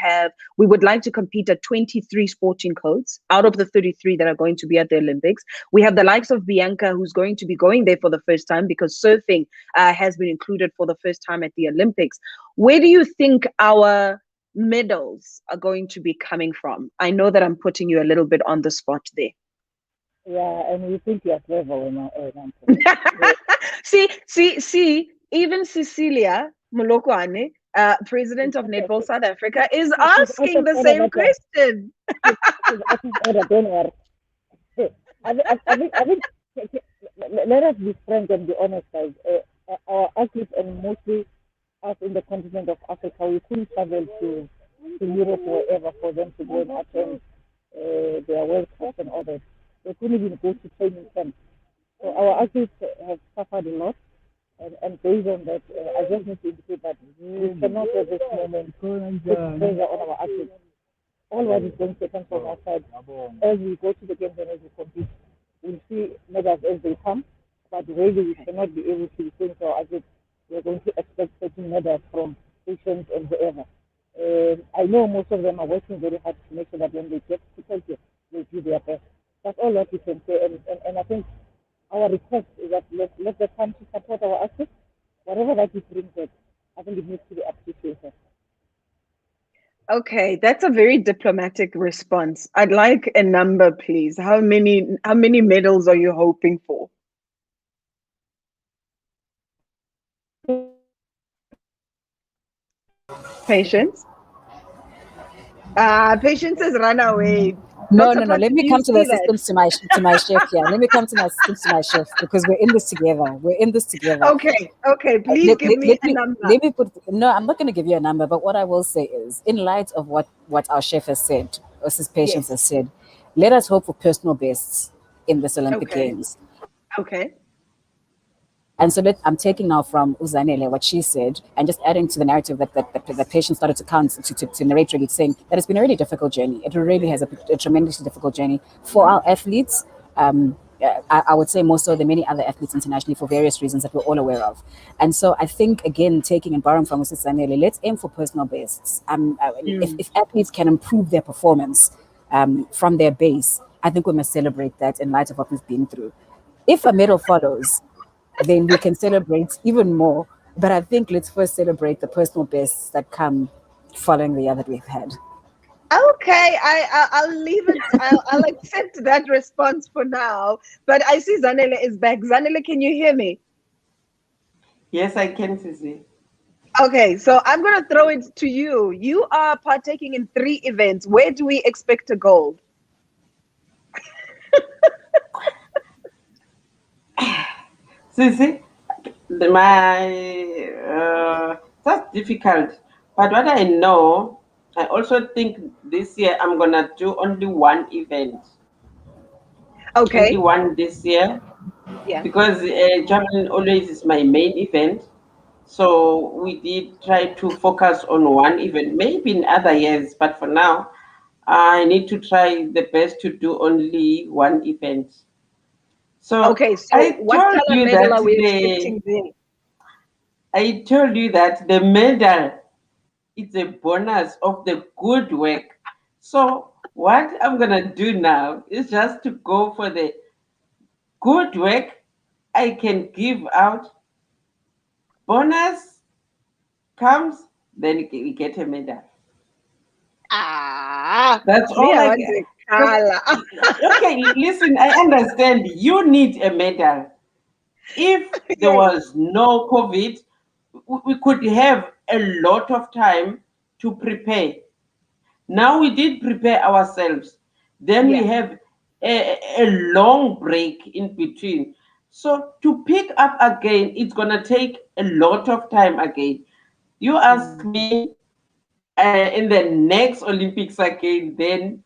would like to compete at 23 sporting codes out of the 33 that are going to be at the Olympics. We have the likes of Bianca, who's going to be going there for the first time because surfing has been included for the first time at the Olympics. Where do you think our medals are going to be coming from? I know that I'm putting you a little bit on the spot there. Yeah, and we think you're clever. See, even Cecilia Molokwane, president of Netball South Africa, is asking the same question. Don't worry. I think let us be frank and be honest, guys. Our athletes, and mostly us in the continent of Africa, we couldn't travel to Europe or wherever for them to go and attend their World Cup and all that. They couldn't even go to training camps. So our athletes have suffered a lot, and based on that, I just need to indicate that we cannot at this moment put pressure on our athletes. All what is going to come from our side, as we go to the games and as we compete, we'll see medals as they come, but really we cannot be able to say to our athletes, we're going to expect certain medals from patients and whoever. I know most of them are working very hard to make sure that when they get to Tokyo, they do their best. That's all that we can say. And I think our request is that let the country support our athletes. Whatever that it brings us, I think it needs to be appreciated. Okay, that's a very diplomatic response. I'd like a number, please. How many medals are you hoping for? Patience? Patience has run away. No. Let me come to the assistance to my chef here. Let me come to my assistance to my chef because we're in this together. Okay. Please give me a number. No, I'm not going to give you a number, but what I will say is, in light of what our chef has said, or his Patience has said, let us hope for personal bests in this Olympic Games. Okay. And so I'm taking now from Uzanele what she said and just adding to the narrative that the Patience started to narrate, really saying that it's been a really difficult journey. It really has a tremendously difficult journey for our athletes. I would say more so than many other athletes internationally for various reasons that we're all aware of. And so I think, again, taking and borrowing from Mrs. Zanele, let's aim for personal bests. If athletes can improve their performance from their base, I think we must celebrate that in light of what we've been through. If a medal follows, then we can celebrate even more. But I think let's first celebrate the personal bests that come following the year that we've had. Okay, I'll leave it. I'll accept that response for now. But I see Zanele is back. Zanele, can you hear me? Yes, I can, Sisi. Okay, so I'm going to throw it to you. You are partaking in 3 events. Where do we expect a gold? Sisi, that's difficult. But what I know, I also think this year I'm gonna do only one event. Okay. Only one this year. Yeah. Because javelin always is my main event. So we did try to focus on one event, maybe in other years, but for now, I need to try the best to do only one event. So Okay, so I what told color you medal that are we expecting there? I told you that the medal is a bonus of the good work. So what I'm gonna do now is just to go for the good work. I can give out bonus comes, then we get a medal. Ah, That's me, all I I want get. the But color. okay, listen, I understand you need a medal. If there Yes. was no COVID, we could have a lot of time to prepare. Now we did prepare ourselves. Then we Yeah. have a long break in between. So to pick up again, it's going to take a lot of time again. You ask me in the next Olympics again, then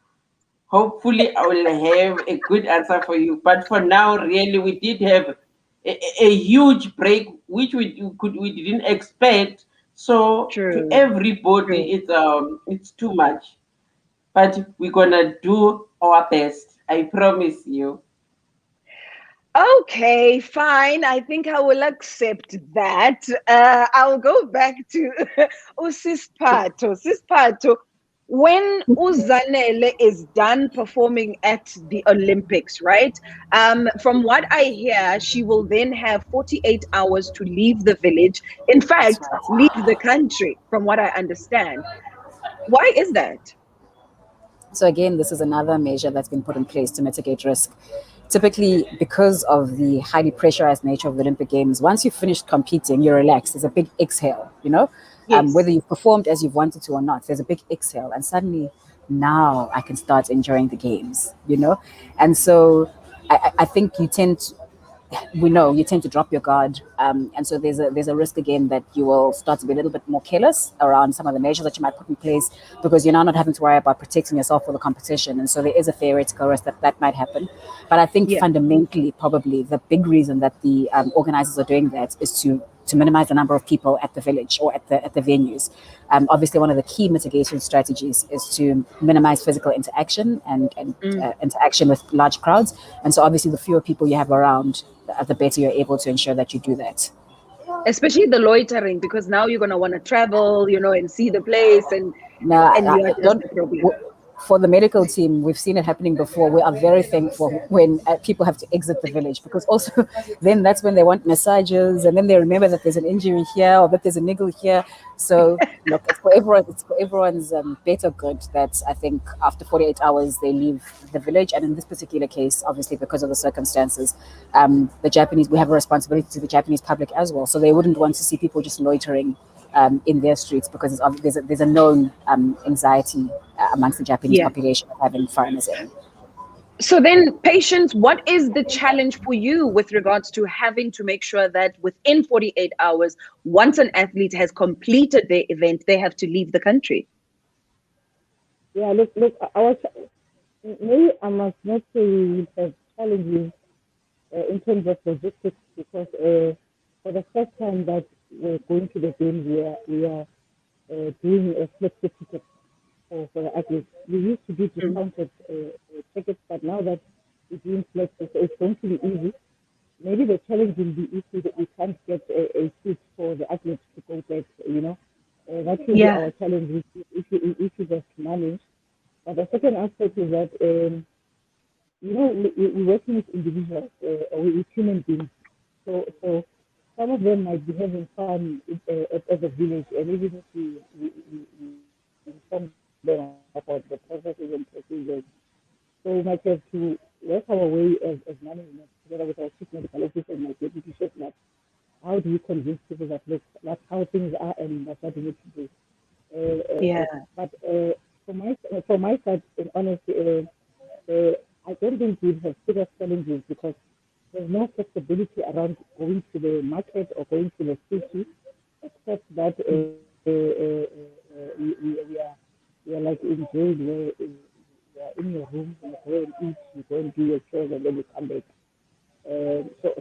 hopefully I will have a good answer for you. But for now, really, we did have a huge break, which we didn't expect. So to True. everybody, True. it's too much. But we're gonna do our best. I promise you. Okay, fine. I think I will accept that. I'll go back to Usispato. Sispato, when Uzanele is done performing at the Olympics, right? From what I hear, she will then have 48 hours to leave the village. In That's fact, right. leave the country, from what I understand. Why is that? So again, this is another measure that's been put in place to mitigate risk. Typically, because of the highly pressurized nature of the Olympic Games, once you've finished competing, you're relaxed. There's a big exhale, Yes. whether you've performed as you've wanted to or not, there's a big exhale. And suddenly, now I can start enjoying the games. And so I think we know you tend to drop your guard, and so there's a risk again that you will start to be a little bit more careless around some of the measures that you might put in place because you're now not having to worry about protecting yourself for the competition, and so there is a theoretical risk that might happen. But I think Yeah. fundamentally, probably the big reason that the organizers are doing that is to minimize the number of people at the village or at the venues. Obviously, one of the key mitigation strategies is to minimize physical interaction and interaction with large crowds. And so, obviously, the fewer people you have around, the better you're able to ensure that you do that. Especially the loitering, because now you're gonna want to travel, and see the place, and Now, you are just don't. a problem. For the medical team, we've seen it happening before. We are very thankful when people have to exit the village because also then that's when they want massages and then they remember that there's an injury here or that there's a niggle here. So look, it's for everyone. It's for everyone's better good that I think after 48 hours they leave the village. And in this particular case, obviously because of the circumstances, we have a responsibility to the Japanese public as well. So they wouldn't want to see people just loitering in their streets because there's a known anxiety amongst the Japanese Yeah. population of having foreigners in. So then, patients, what is the challenge for you with regards to having to make sure that within 48 hours, once an athlete has completed their event, they have to leave the country? Yeah, look, maybe I must not say we have challenges in terms of logistics because for the first time that we're going to the games, we are doing a flexi ticket for the athletes. We used to do discounted tickets, but now that we're doing flexi, so it's going to be easy. Maybe the challenge will be issue that we can't get a seat for the athletes to go back, that will be our challenge, if we just manage. But the second aspect is that, we're working with individuals, or with human beings. So some of them might be having fun at the village, and even if we inform them about the processes and procedures. So we might have to work our way as management together with our chief medical officer and my deputy chef, like how do we convince people that look, that's how things are and that's what we need to do. But from my side, in honesty, I don't think we have serious challenges because there's no flexibility around going to the market or going to the city, except that we are like in jail where you are in your room, you go and eat, you go and do your chores, and then you come back.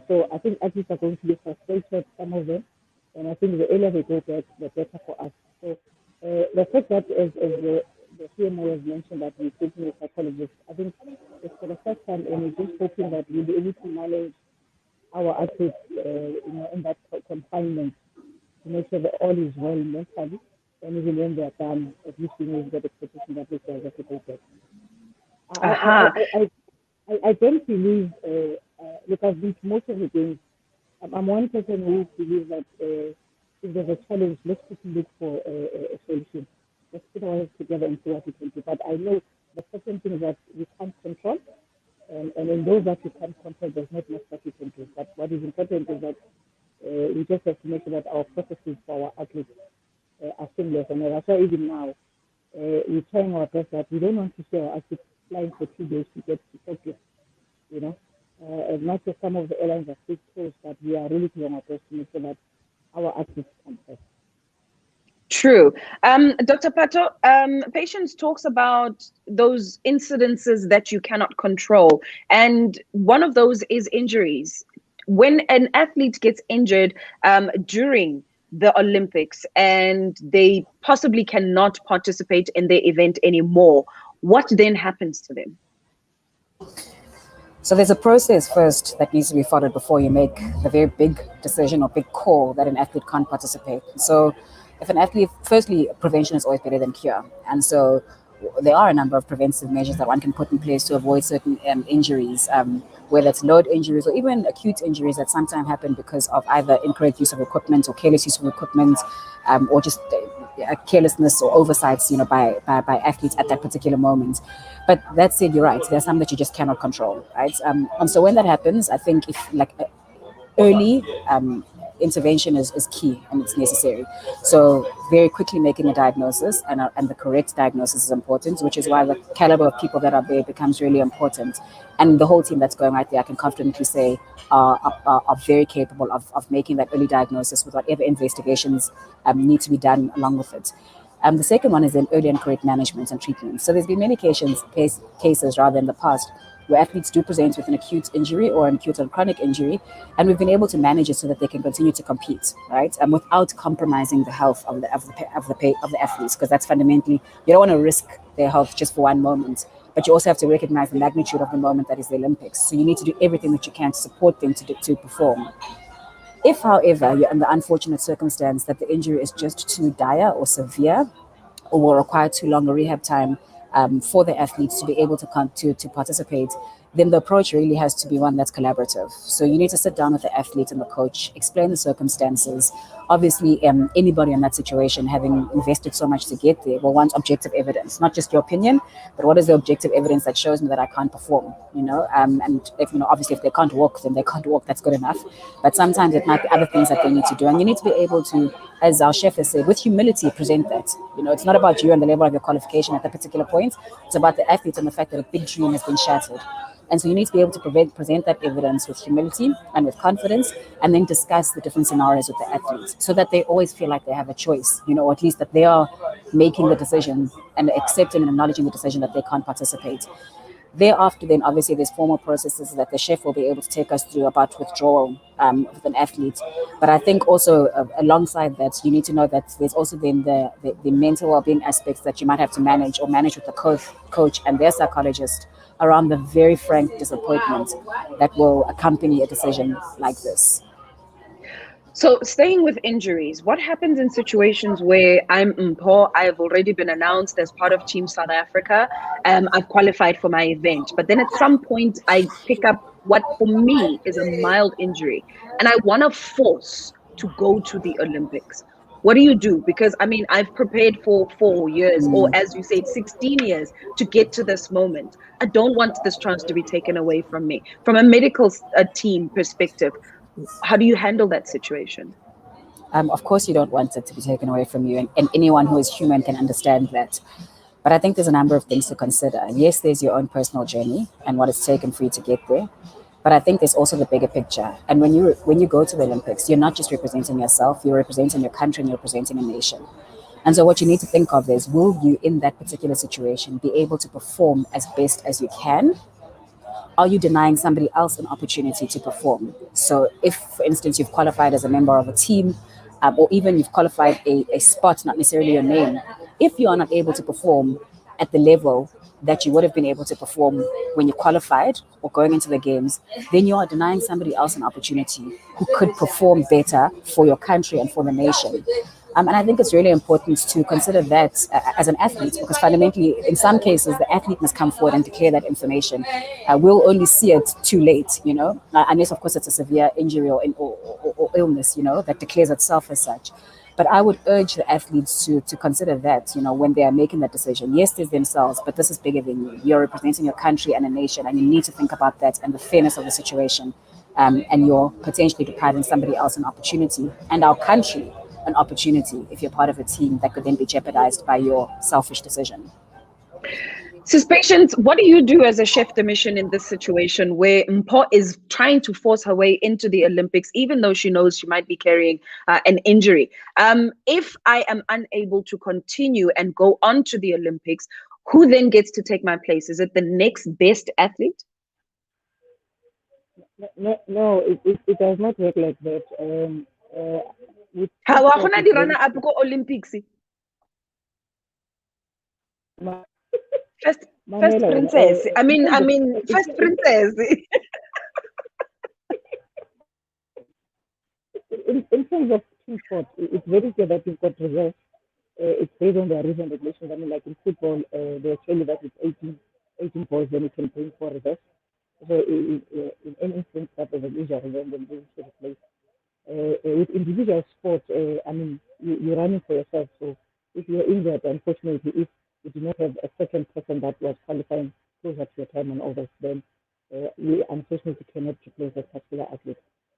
So I think athletes are going to be frustrated, some of them, and I think the earlier they go back, the better for us. So the fact that as the the CMO has mentioned that we're taking a psychologist. I think it's for the first time, and we're just hoping that we'll be able to manage our athletes, in that confinement to make sure that all is well mentally, and even when they're done, at least we know that expectation that this is executed. I don't believe, look, I've been to most of the games. I'm one person who believes that if there's a challenge, let's quickly look for a solution. Let's put our heads together and see what we can do. But I know the certain things that we can't control, and in those that we can't control, there's not much that we can do. But what is important is that we just have to make sure that our processes for our athletes are seamless. And that's why even now, we're trying our best that we don't want to see our athletes flying for 2 days to get to Tokyo, and not just some of the airlines are still closed, but we are really doing our best to make sure that our athletes come first. True. Dr. Pato, Patience talks about those incidences that you cannot control. And one of those is injuries. When an athlete gets injured during the Olympics and they possibly cannot participate in the event anymore, what then happens to them? So there's a process first that needs to be followed before you make the very big decision or big call that an athlete can't participate. So if an athlete, firstly, prevention is always better than cure. And so there are a number of preventive measures that one can put in place to avoid certain injuries, whether it's load injuries or even acute injuries that sometimes happen because of either incorrect use of equipment or careless use of equipment, or just carelessness or oversights, by athletes at that particular moment. But that said, you're right. There's some that you just cannot control, right? And so when that happens, I think if early intervention is key and it's necessary. So very quickly making a diagnosis and the correct diagnosis is important, which is why the caliber of people that are there becomes really important. And the whole team that's going right there, I can confidently say, are very capable of making that early diagnosis with whatever investigations need to be done along with it. The second one is then early and correct management and treatment. So there's been many cases rather in the past where athletes do present with an acute injury or an acute or chronic injury, and we've been able to manage it so that they can continue to compete, right? And without compromising the health of the athletes, because that's fundamentally, you don't want to risk their health just for one moment, but you also have to recognize the magnitude of the moment that is the Olympics. So you need to do everything that you can to support them to perform. If, however, you're in the unfortunate circumstance that the injury is just too dire or severe, or will require too long a rehab time for the athletes to be able to participate, then the approach really has to be one that's collaborative. So you need to sit down with the athlete and the coach, explain the circumstances. Obviously, anybody in that situation, having invested so much to get there, will want objective evidence, not just your opinion, but what is the objective evidence that shows me that I can't perform, and if, obviously if they can't walk, then they can't walk, that's good enough. But sometimes it might be other things that they need to do. And you need to be able to, as our chef has said, with humility, present that. It's not about you and the level of your qualification at that particular point. It's about the athlete and the fact that a big dream has been shattered. And so you need to be able to present that evidence with humility and with confidence, and then discuss the different scenarios with the athletes so that they always feel like they have a choice, or at least that they are making the decision and accepting and acknowledging the decision that they can't participate. Thereafter, then obviously there's formal processes that the chef will be able to take us through about withdrawal with an athlete. But I think also alongside that, you need to know that there's also then the mental well-being aspects that you might have to manage with the coach and their psychologist around the very frank disappointment that will accompany a decision like this. So staying with injuries, what happens in situations where I'm Mpho, I've already been announced as part of Team South Africa, I've qualified for my event, but then at some point I pick up what for me is a mild injury and I want to force to go to the Olympics. What do you do? Because I've prepared for 4 years, or as you said, 16 years to get to this moment. I don't want this chance to be taken away from me. From a medical team perspective, how do you handle that situation? Of course, you don't want it to be taken away from you, and anyone who is human can understand that. But I think there's a number of things to consider. Yes, there's your own personal journey and what it's taken for you to get there. But I think there's also the bigger picture. And when you go to the Olympics, you're not just representing yourself, you're representing your country and you're representing a nation. And so what you need to think of is, will you, in that particular situation, be able to perform as best as you can? Are you denying somebody else an opportunity to perform? So if, for instance, you've qualified as a member of a team, or even you've qualified a spot, not necessarily your name, if you are not able to perform, at the level that you would have been able to perform when you qualified or going into the games, then you are denying somebody else an opportunity who could perform better for your country and for the nation. And I think it's really important to consider that as an athlete, because fundamentally, in some cases, the athlete must come forward and declare that information. We'll only see it too late, unless, of course, it's a severe injury or illness, that declares itself as such. But I would urge the athletes to consider that, when they are making that decision. Yes, there's themselves, but this is bigger than you. You're representing your country and a nation, and you need to think about that and the fairness of the situation. And you're potentially depriving somebody else an opportunity, and our country an opportunity, if you're part of a team that could then be jeopardized by your selfish decision. Patience, what do you do as a chef de mission in this situation where Mpho is trying to force her way into the Olympics, even though she knows she might be carrying an injury? If I am unable to continue and go on to the Olympics, who then gets to take my place? Is it the next best athlete? No, it does not work like that. How are the runner-up go Olympics? First princess. I mean, first princess. In terms of team sport, it's very clear that you've got reserves. It's based on their rules and regulations. I mean, like in football, they tell you that it's 18 balls, then you can bring 4 reserves. So in any instance that there's an injury, then they should replace. With individual sports, I mean, you're running for yourself. So if you're injured, unfortunately, if you do not have a second person that was qualifying closer to your time and all that, then we unfortunately cannot replace that particular athlete.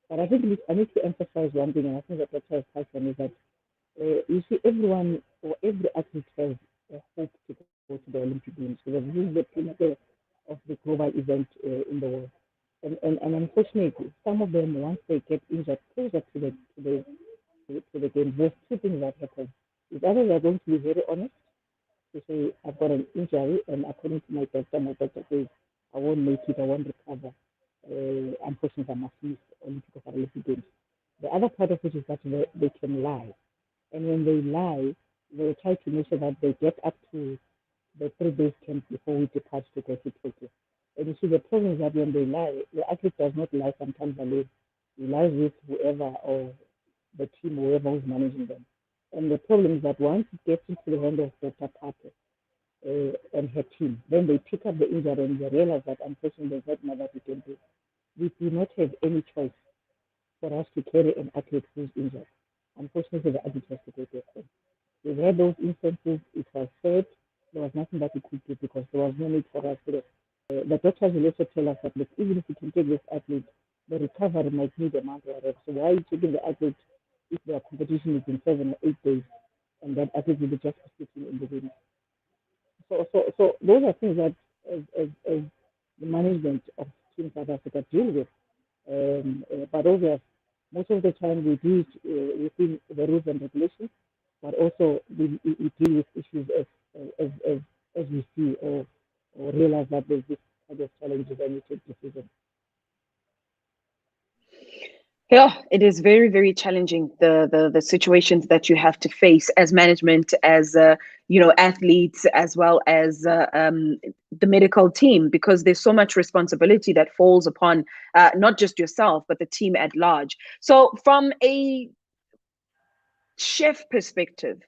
But I think I need to emphasize one thing, and I think that Dr. has touched on, is that you see, everyone or every athlete has a hope to go to the Olympic Games, because this is the pinnacle of the global event in the world. And unfortunately, some of them, once they get injured closer to the game, there's 2 things that happen. It's either they're going to be very honest to say, I've got an injury, and according to my doctor says, I won't make it, I won't recover. Unfortunately, I must miss Olympic or Paralympic Games. The other part of it is that they can lie. And when they lie, they try to make sure that they get up to the 3 days camp before we depart to go to Tokyo. And you see, the problem is that when they lie, the athlete does not lie sometimes alone. He lies with whoever, or the team, whoever is managing them. And the problem is that once it gets into the hand of Dr. Pate and her team, then they pick up the injury and they realize that unfortunately there's not much we can do. We do not have any choice for us to carry an athlete who's injured. Unfortunately, the athlete has to go back home. We've had those instances. It was said there was nothing that we could do because there was no need for us to. The doctors will also tell us that, look, even if we can take this athlete, the recovery might need a month or so. Why are you taking the athlete if their competition is in 7 or 8 days, and that athlete will be just sitting in the game? So those are things that as the management of Team South Africa deal with. But obviously, most of the time we do it within the rules and regulations, but also we deal with issues as we see or realize that there's this kind of challenges and we take decisions. Yeah, it is very, very challenging, the situations that you have to face as management, as athletes, as well as the medical team, because there's so much responsibility that falls upon not just yourself, but the team at large. So from a chef perspective,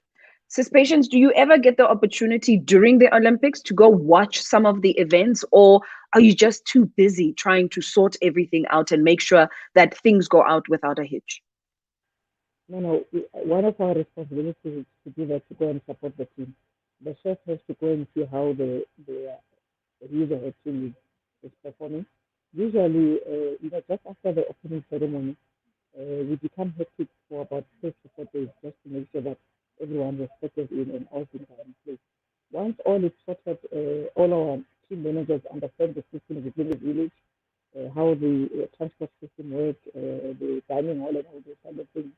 Patience, do you ever get the opportunity during the Olympics to go watch some of the events, or are you just too busy trying to sort everything out and make sure that things go out without a hitch? No. One of our responsibilities is to do that, to go and support the team. The chef has to go and see how the user team is performing. Usually, just after the opening ceremony, we become hectic for about 3 to 4 days just to make sure that everyone was settled in and all things are in place. Once all is sorted, all our team managers understand the system within the village, how the transport system works, the dining hall and all those kind of things,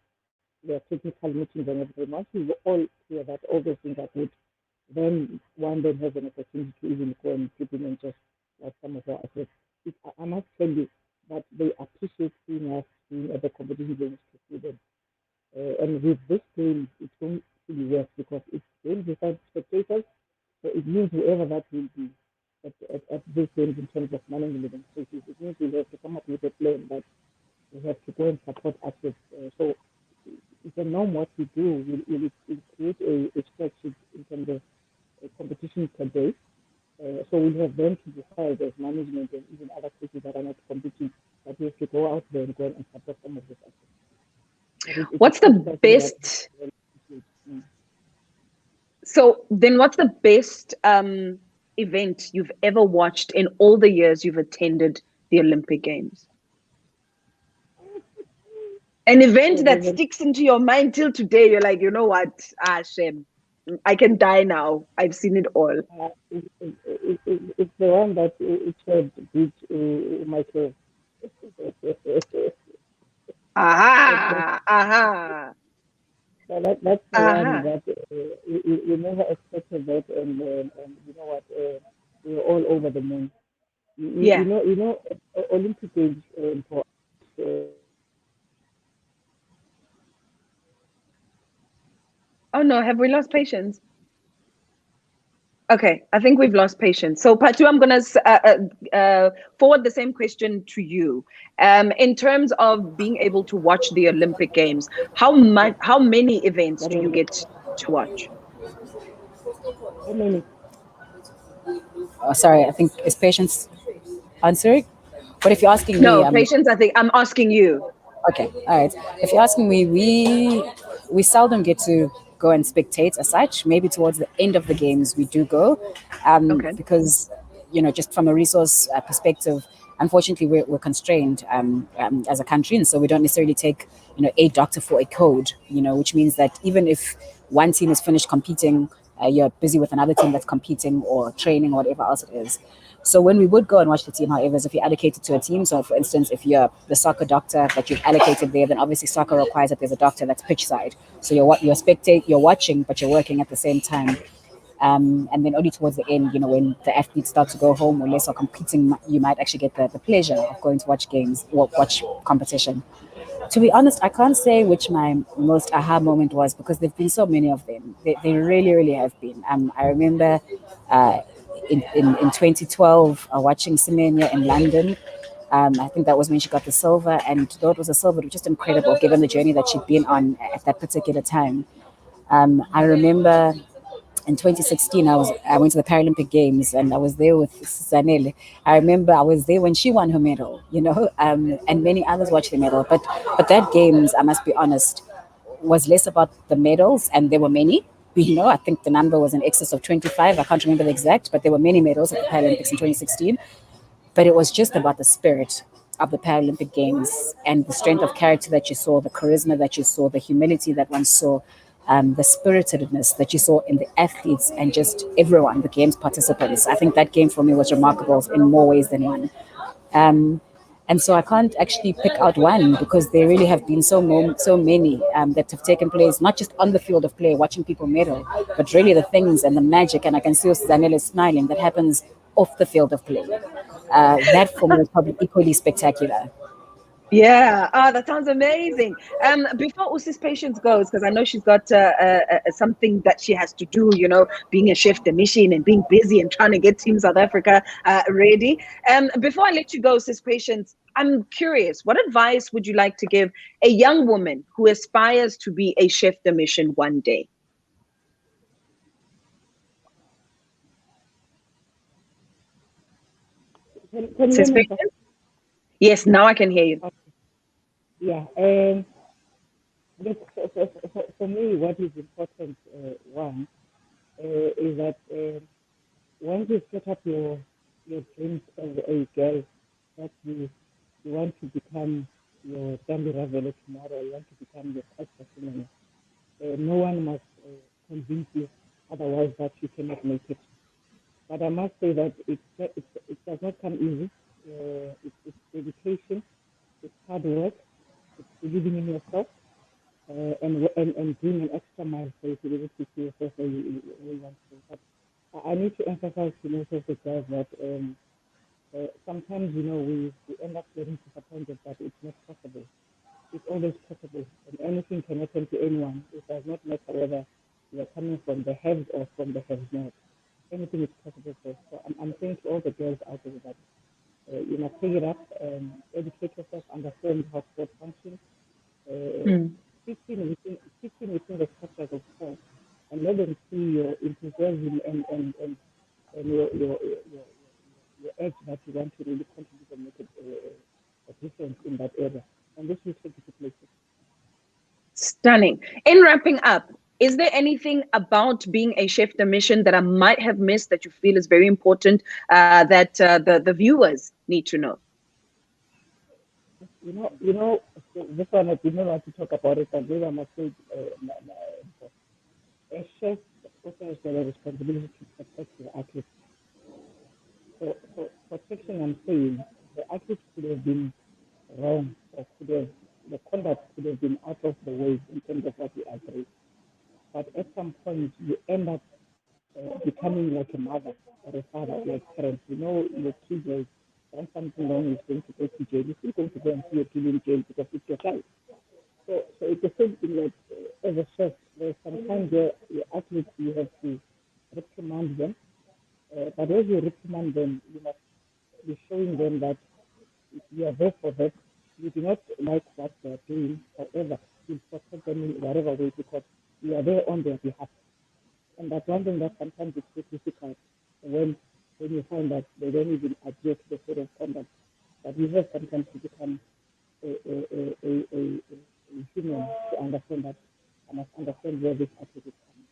their technical meetings and everything. Once we all clear that all those things are good, then one then has an opportunity to even go and keep in and just like some of our athletes. I must tell you that they appreciate seeing us being at the competition games to see them. And with this game, it's going to be worse because it's games without spectators. So it means whoever that will be at this games in terms of management and spaces, it means we have to come up with a plan that we have to go and support athletes. So if you know what we do, we'll create a structure in terms of competition per day. So we have then to decide as management and even other coaches that are not competing that we have to go out there and go and support some of these athletes. What's the best? So then, what's the best event you've ever watched in all the years you've attended the Olympic Games? An event that sticks into your mind till today. You're like, you know what? Shame. I can die now. I've seen it all. It's the one that it said beat Michael. Aha! So that's the one that we never expected that, and you know what? We were all over the moon. Yeah. You know, Olympic Games for Oh no, have we lost patience? Okay, I think we've lost patience. So, Patu, I'm going to forward the same question to you. In terms of being able to watch the Olympic Games, how many events do you get to watch? How many? Sorry, I think is Patience answering? But if you're asking No, me, Patience, I think I'm asking you. Okay, all right. If you're asking me, we seldom get to go and spectate as such. Maybe towards the end of the games we do go, Okay. because just from a resource perspective, unfortunately we're constrained as a country, and so we don't necessarily take a doctor for a code. Which means that even if one team is finished competing, you're busy with another team that's competing or training or whatever else it is. So when we would go and watch the team, however, is if you're allocated to a team. So for instance, if you're the soccer doctor that you've allocated there, then obviously soccer requires that there's a doctor that's pitch side. So you're watching, but you're working at the same time. And then only towards the end, when the athletes start to go home or less are competing, you might actually get the pleasure of going to watch games or watch competition. To be honest, I can't say which my most aha moment was because there've been so many of them. They really, really have been. I remember in 2012 watching Semenya in London. I think that was when she got the silver, and though it was a silver, it was just incredible given the journey that she'd been on at that particular time. I remember in 2016, I went to the Paralympic Games and I was there with Zanele. I remember I was there when she won her medal, and many others watched the medal. But that games, I must be honest, was less about the medals, and there were many. I think the number was in excess of 25. I can't remember the exact, but there were many medals at the Paralympics in 2016. But it was just about the spirit of the Paralympic Games and the strength of character that you saw, the charisma that you saw, the humility that one saw, the spiritedness that you saw in the athletes and just everyone, the games participants. I think that game for me was remarkable in more ways than one. And so I can't actually pick out one because there really have been so many that have taken place, not just on the field of play, watching people medal, but really the things and the magic, and I can see Zanele smiling, that happens off the field of play. That for me is probably equally spectacular. Yeah, that sounds amazing. Before Usi's Patience goes, because I know she's got something that she has to do, being a chef de mission and being busy and trying to get Team South Africa ready. Before I let you go, Sis Patience, I'm curious, what advice would you like to give a young woman who aspires to be a chef de mission one day? Can Sis you hear me? Patience? Yes, now I can hear you. Yeah. Look, for me, what is important, one, is that once you set up your dreams as a girl, that you want to become your Tambi Ravele tomorrow, you want to become your pastor, no one must convince you otherwise that you cannot make it. But I must say that it does not come easy. It's dedication, it's hard work, it's believing in yourself, and doing an extra mile for you to be able to see yourself where you want to. But I need to emphasize to most of the guys that sometimes, we end up getting disappointed that it's not possible. It's always possible, and anything can happen to anyone. It does not matter whether you are coming from the haves or from the have-nots. anything is possible for. So I'm saying to all the girls out there that you must take it up, educate yourself, understand how sport functions, fit in within the structures of sport, and let them see your enthusiasm and your edge that you want to really contribute and make a difference in that area. And this will take you to places. Stunning. In wrapping up, is there anything about being a chef de mission that I might have missed that you feel is very important that the viewers need to know? You know, this one I did not want to talk about it, but maybe I must say, a chef also has the responsibility to protect the athletes. So protection, I'm saying, the athletes could have been wrong, or the conduct could have been out of the way in terms of what we agree. But at some point, you end up becoming like a mother or a father, like parents. You know, your kid has done something wrong, is going to go to jail. You're still going to go and see your kid in jail because it's your child. So it's the same thing like as a chef. There's sometimes your athletes, you have to reprimand them. But as you reprimand them, you must be showing them that you are there for them. You do not like what they're doing, however, you protect them in whatever way because you are there on their behalf. And that's one thing that sometimes it's so difficult when you find that they don't even adhere to the sort of conduct. But you have sometimes to become a human to understand that I must understand where this attitude is coming.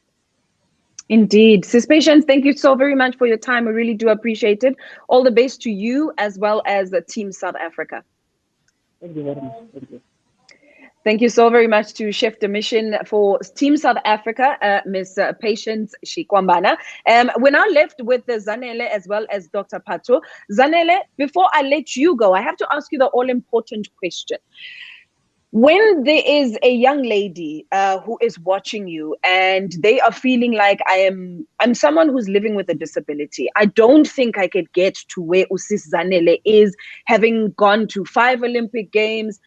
Indeed. Sis Patience, thank you so very much for your time. I really do appreciate it. All the best to you as well as the Team South Africa. Thank you very much. Thank you. Thank you so very much to Chef de Mission for Team South Africa, Ms. Patience Shikwambana. We're now left with Zanele as well as Dr. Patso. Zanele, before I let you go, I have to ask you the all-important question. When there is a young lady who is watching you and they are feeling like I'm someone who's living with a disability, I don't think I could get to where Usis Zanele is, having gone to 5 Olympic Games.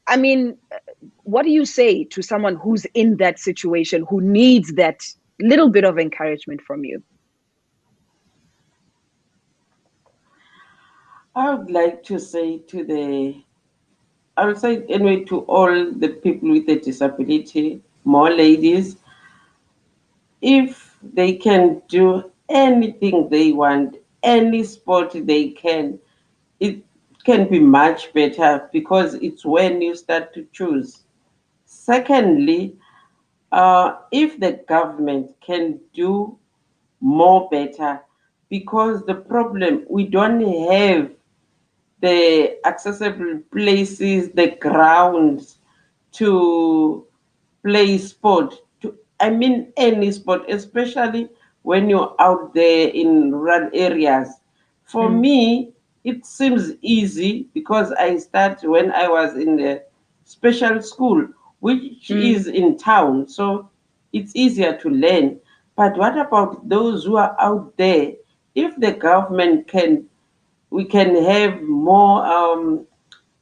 I mean, what do you say to someone who's in that situation, who needs that little bit of encouragement from you? I would like to say I would say anyway to all the people with a disability, more ladies, if they can do anything they want, any sport they can, it can be much better because it's when you start to choose. Secondly, if the government can do more better, because the problem, we don't have the accessible places, the grounds to play sport. I mean, any sport, especially when you're out there in rural areas. For me, it seems easy because I started when I was in the special school, which is in town. So it's easier to learn. But what about those who are out there? If the government we can have more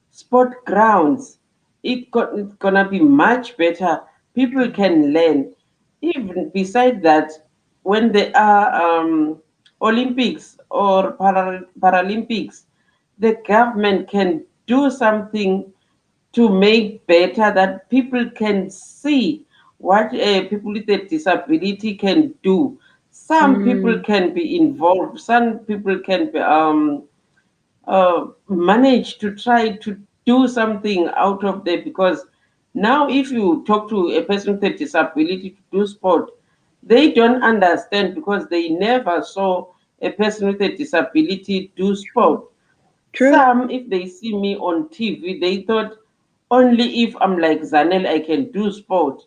sport grounds. It's gonna be much better. People can learn. Even beside that, when there are Olympics or Paralympics, the government can do something to make better that people can see what people with a disability can do. Some people can be involved. Some people can be manage to try to do something out of there because now if you talk to a person with a disability to do sport, they don't understand because they never saw a person with a disability do sport. True. Some, if they see me on TV, they thought only if I'm like Zanel I can do sport.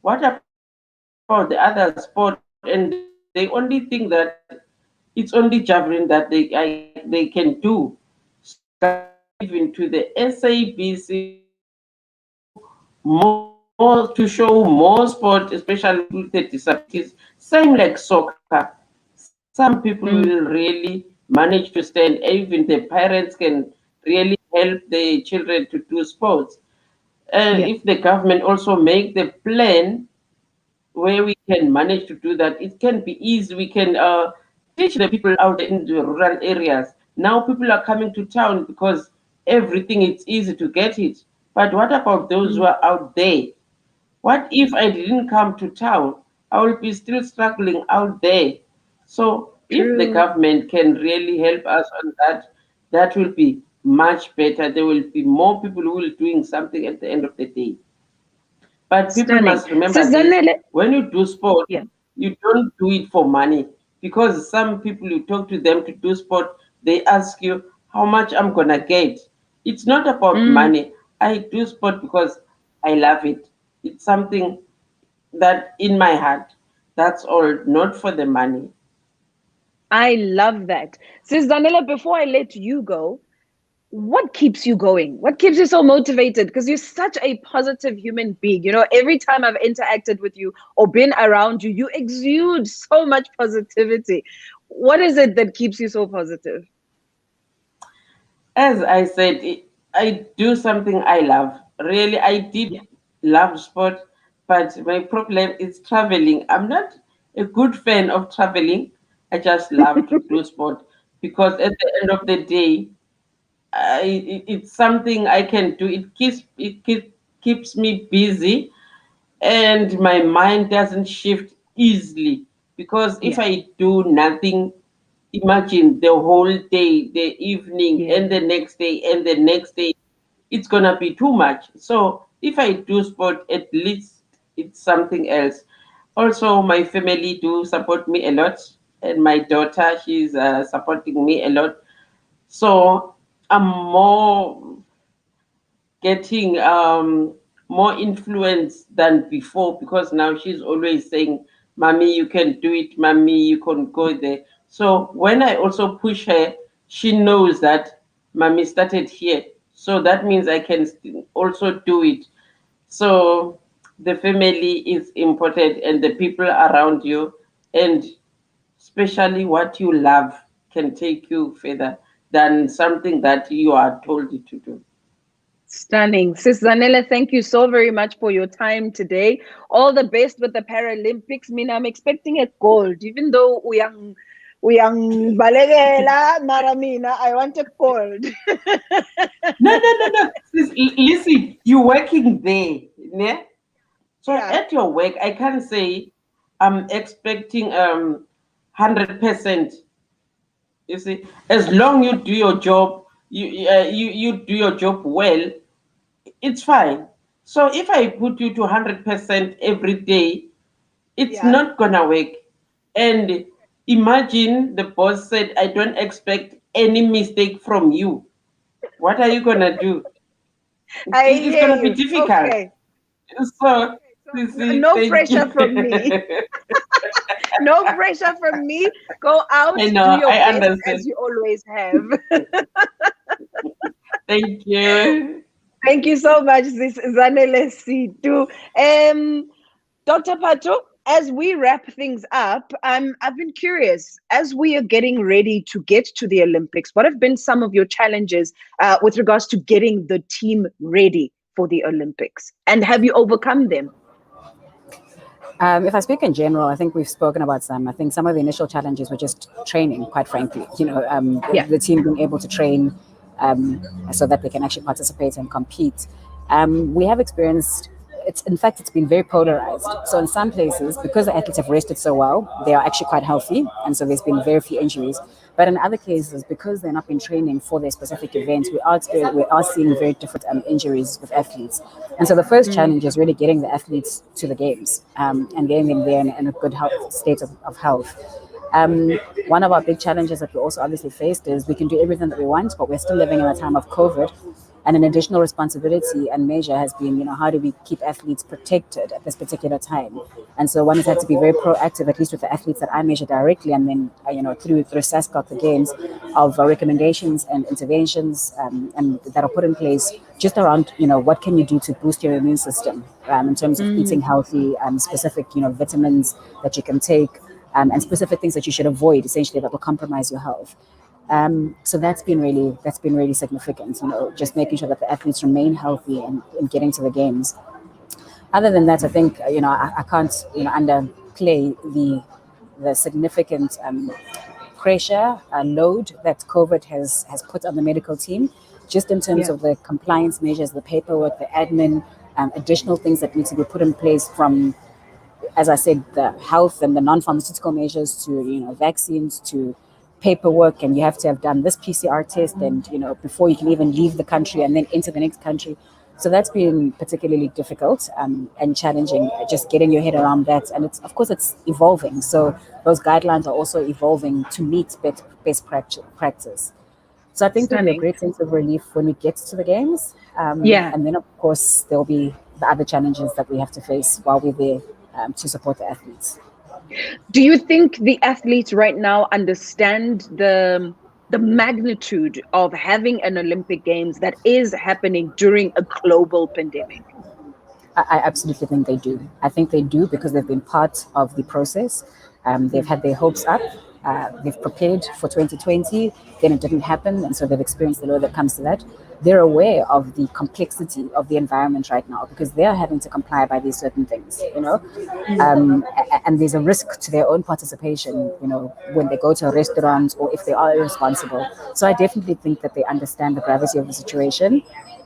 What about the other sport? And they only think that it's only javelin that they can do. Even to the SABC more to show more sport, especially with the disabilities. Same like soccer. Some people will really manage to stand. Even the parents can really help the children to do sports. If the government also make the plan where we can manage to do that. It can be easy. We can teach the people out in the rural areas. Now people are coming to town because everything it's easy to get it. But what about those who are out there? What if I didn't come to town? I will be still struggling out there. So if the True. government can really help us on that, that will be much better. There will be more people who will doing something at the end of the day. But people Stunning. must remember Sis this: Zanele, when you do sport, yeah. you don't do it for money. Because some people, you talk to them to do sport, they ask you how much I'm gonna get. It's not about money. I do sport because I love it. It's something that in my heart. That's all, not for the money. I love that. Sis Zanele, before I let you go, what keeps you going? What keeps you so motivated? Because you're such a positive human being. You know, every time I've interacted with you or been around you, you exude so much positivity. What is it that keeps you so positive? As I said, I do something I love. Really, I did love sport, but my problem is traveling. I'm not a good fan of traveling. I just love to do sport because at the end of the day, it's something I can do. Keeps me busy, and my mind doesn't shift easily. Because if Yeah. I do nothing, imagine the whole day, the evening, Yeah. and the next day, and the next day, it's gonna be too much. So if I do sport, at least it's something else. Also, my family do support me a lot, and my daughter, she's supporting me a lot. So I'm more getting more influence than before, because now she's always saying, "Mommy, you can do it. Mommy, you can go there." So when I also push her, she knows that Mommy started here. So that means I can also do it. So the family is important, and the people around you, and especially what you love, can take you further than something that you are told to do. Stunning. Sis Zanele, thank you so very much for your time today. All the best with the Paralympics. Mina, I'm expecting a gold, even though we are balegela, Maramina, I want a gold. No. Listen, you're working there, ne? So Yeah. at your work, I can't say I'm expecting 100%. You see, as long you do your job, you do your job well, it's fine. So if I put you to 100% every day, it's Yeah. not gonna work. And imagine the boss said, "I don't expect any mistake from you." What are you gonna do? I It's hear gonna be you. difficult. Okay. So, you So see, no thank pressure you. from me. No pressure from me. Go out, I do know, your I best understand. as you always have. Thank you. Thank you so much, this Zanele Situ. Dr. Pato, as we wrap things up, I've been curious, as we are getting ready to get to the Olympics, what have been some of your challenges with regards to getting the team ready for the Olympics? And have you overcome them? If I speak in general, I think we've spoken about some. I think some of the initial challenges were just training, quite frankly. You know, Yeah. the team being able to train so that they can actually participate and compete. We have experienced. It's been very polarized. So in some places, because the athletes have rested so well, they are actually quite healthy, and so there's been very few injuries. But in other cases, because they're not been training for their specific events, we are seeing very different injuries with athletes. And so the first challenge is really getting the athletes to the games and getting them there in a good state of health. One of our big challenges that we also obviously faced is we can do everything that we want, but we're still living in a time of COVID. And an additional responsibility and measure has been, how do we keep athletes protected at this particular time? And so one has had to be very proactive, at least with the athletes that I measure directly, and then, through SASCOC, the games, of recommendations and interventions and that are put in place just around, what can you do to boost your immune system in terms of eating healthy, specific, vitamins that you can take, and specific things that you should avoid, essentially, that will compromise your health. So that's been really significant, just making sure that the athletes remain healthy and getting to the games. Other than that, I think I can't underplay the significant pressure load that COVID has put on the medical team, just in terms Yeah. of the compliance measures, the paperwork, the admin, additional things that need to be put in place from, as I said, the health and the non-pharmaceutical measures to vaccines to paperwork, and you have to have done this PCR test, and before you can even leave the country and then enter the next country. So that's been particularly difficult and challenging, just getting your head around that. And it's, of course, it's evolving. So those guidelines are also evolving to meet best practice. So I think there'll be a Stunning. great sense of relief when we get to the games. Yeah. And then, of course, there'll be the other challenges that we have to face while we're there to support the athletes. Do you think the athletes right now understand the magnitude of having an Olympic Games that is happening during a global pandemic? I absolutely think they do. I think they do because they've been part of the process. They've had their hopes up. They've prepared for 2020, then it didn't happen, and so they've experienced the load that comes to that. They're aware of the complexity of the environment right now because they are having to comply by these certain things, and there's a risk to their own participation, when they go to a restaurant or if they are irresponsible. So I definitely think that they understand the gravity of the situation.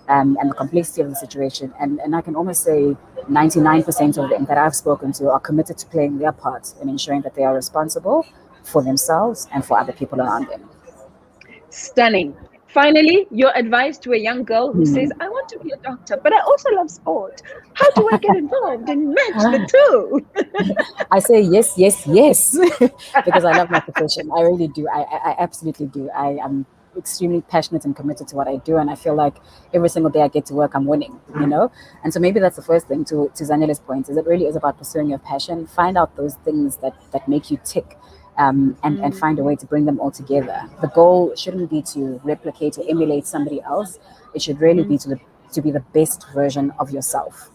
And the complexity of the situation. And I can almost say 99% of them that I've spoken to are committed to playing their part in ensuring that they are responsible for themselves and for other people around them. Stunning. Finally, your advice to a young girl who says, I want to be a doctor, but I also love sport. How do I get involved and match the two? I say yes, yes, yes, because I love my profession. I really do. I absolutely do. I am extremely passionate and committed to what I do, and I feel like every single day I get to work, I'm winning, And so maybe that's the first thing to Zanele's point, is it really is about pursuing your passion. Find out those things that make you tick, and find a way to bring them all together. The goal shouldn't be to replicate or emulate somebody else. It should really be to be the best version of yourself.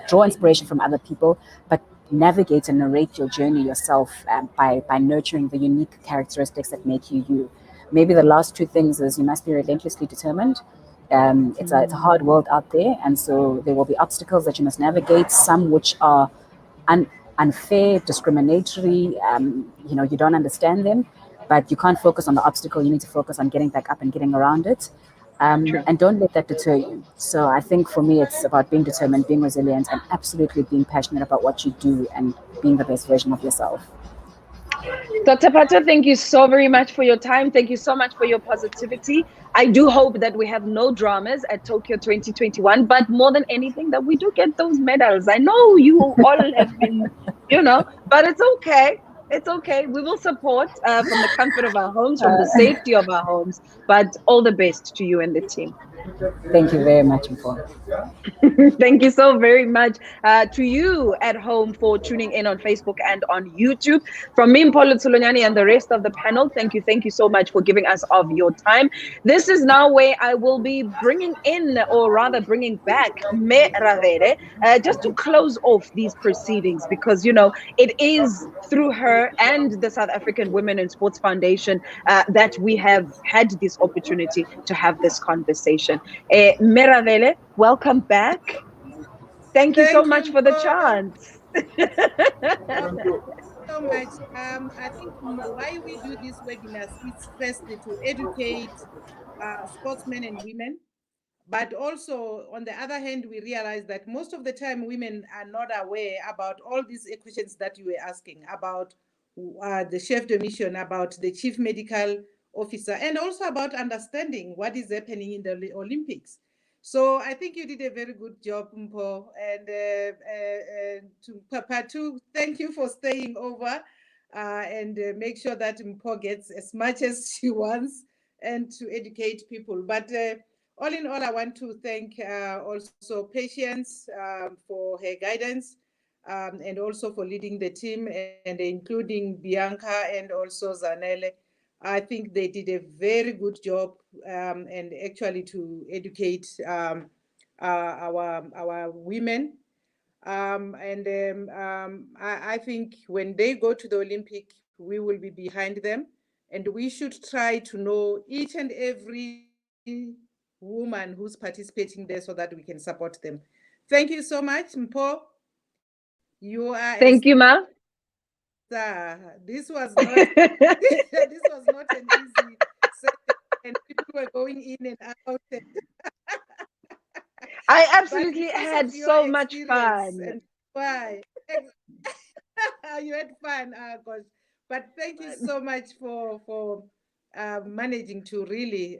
Draw inspiration from other people, but navigate and narrate your journey yourself by nurturing the unique characteristics that make you you. Maybe the last two things is you must be relentlessly determined. It's a hard world out there, and so there will be obstacles that you must navigate, some which are unfair, discriminatory, you don't understand them, but you can't focus on the obstacle. You need to focus on getting back up and getting around it. And don't let that deter you. So I think for me, it's about being determined, being resilient, and absolutely being passionate about what you do and being the best version of yourself. Dr. Pata, thank you so very much for your time. Thank you so much for your positivity. I do hope that we have no dramas at Tokyo 2021, but more than anything, that we do get those medals. I know you all have been, but it's okay. It's okay. We will support from the comfort of our homes, from the safety of our homes, but all the best to you and the team. Thank you very much, Mpho. Thank you so very much to you at home for tuning in on Facebook and on YouTube. From me, Mpho Tsulonyane, and the rest of the panel, thank you so much for giving us of your time. This is now where I will be bringing in, or rather bringing back, Meravele, just to close off these proceedings, because, it is through her and the South African Women in Sports Foundation that we have had this opportunity to have this conversation. Meravele, welcome back. Thank you so much for the chance. Thank you so much. I think why we do these webinars is firstly to educate sportsmen and women, but also on the other hand, we realize that most of the time women are not aware about all these questions that you were asking about the chef de mission, about the chief medical officer, and also about understanding what is happening in the Olympics. So I think you did a very good job, Mpho. And to Papa too, thank you for staying over and make sure that Mpho gets as much as she wants and to educate people. But all in all, I want to thank also Patience for her guidance and also for leading the team, and including Bianca and also Zanele. I think they did a very good job and actually to educate our women. I think when they go to the Olympic, we will be behind them, and we should try to know each and every woman who's participating there so that we can support them. Thank you so much, Mpho. You are. Thank you, Ma. This was not. This was not an easy session, and people were going in and out. I But absolutely because had of your so much experience fun. and why you had fun, gosh. But thank you so much for managing to really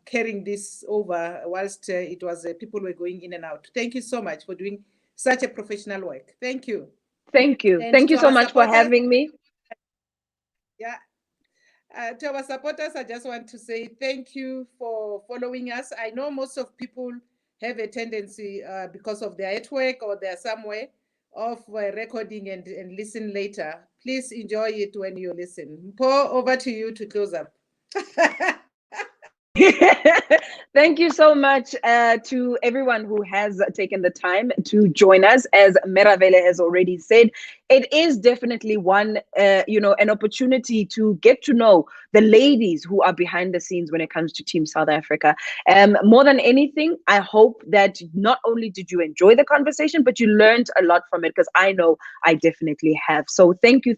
carrying this over whilst it was people were going in and out. Thank you so much for doing such a professional work. Thank you. Thank you. And Thank you to so our much for supporters, having me. yeah. To our supporters, I just want to say thank you for following us. I know most of people have a tendency because of their at work or they're somewhere of recording and listen later. Please enjoy it when you listen. Paul, over to you to close up. Thank you so much to everyone who has taken the time to join us. As Meravele has already said, it is definitely an opportunity to get to know the ladies who are behind the scenes when it comes to Team South Africa. More than anything, I hope that not only did you enjoy the conversation, but you learned a lot from it, because I know I definitely have. So thank you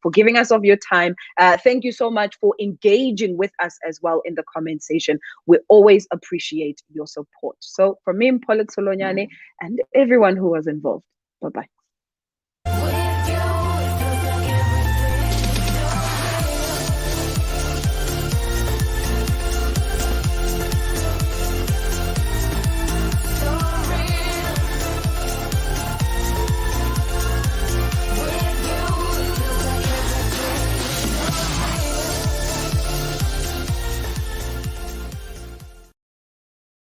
for giving us of your time. Thank you so much for engaging with us as well in the comment section. We always appreciate your support. So from me, Mpho Solonyane, and everyone who was involved, bye-bye.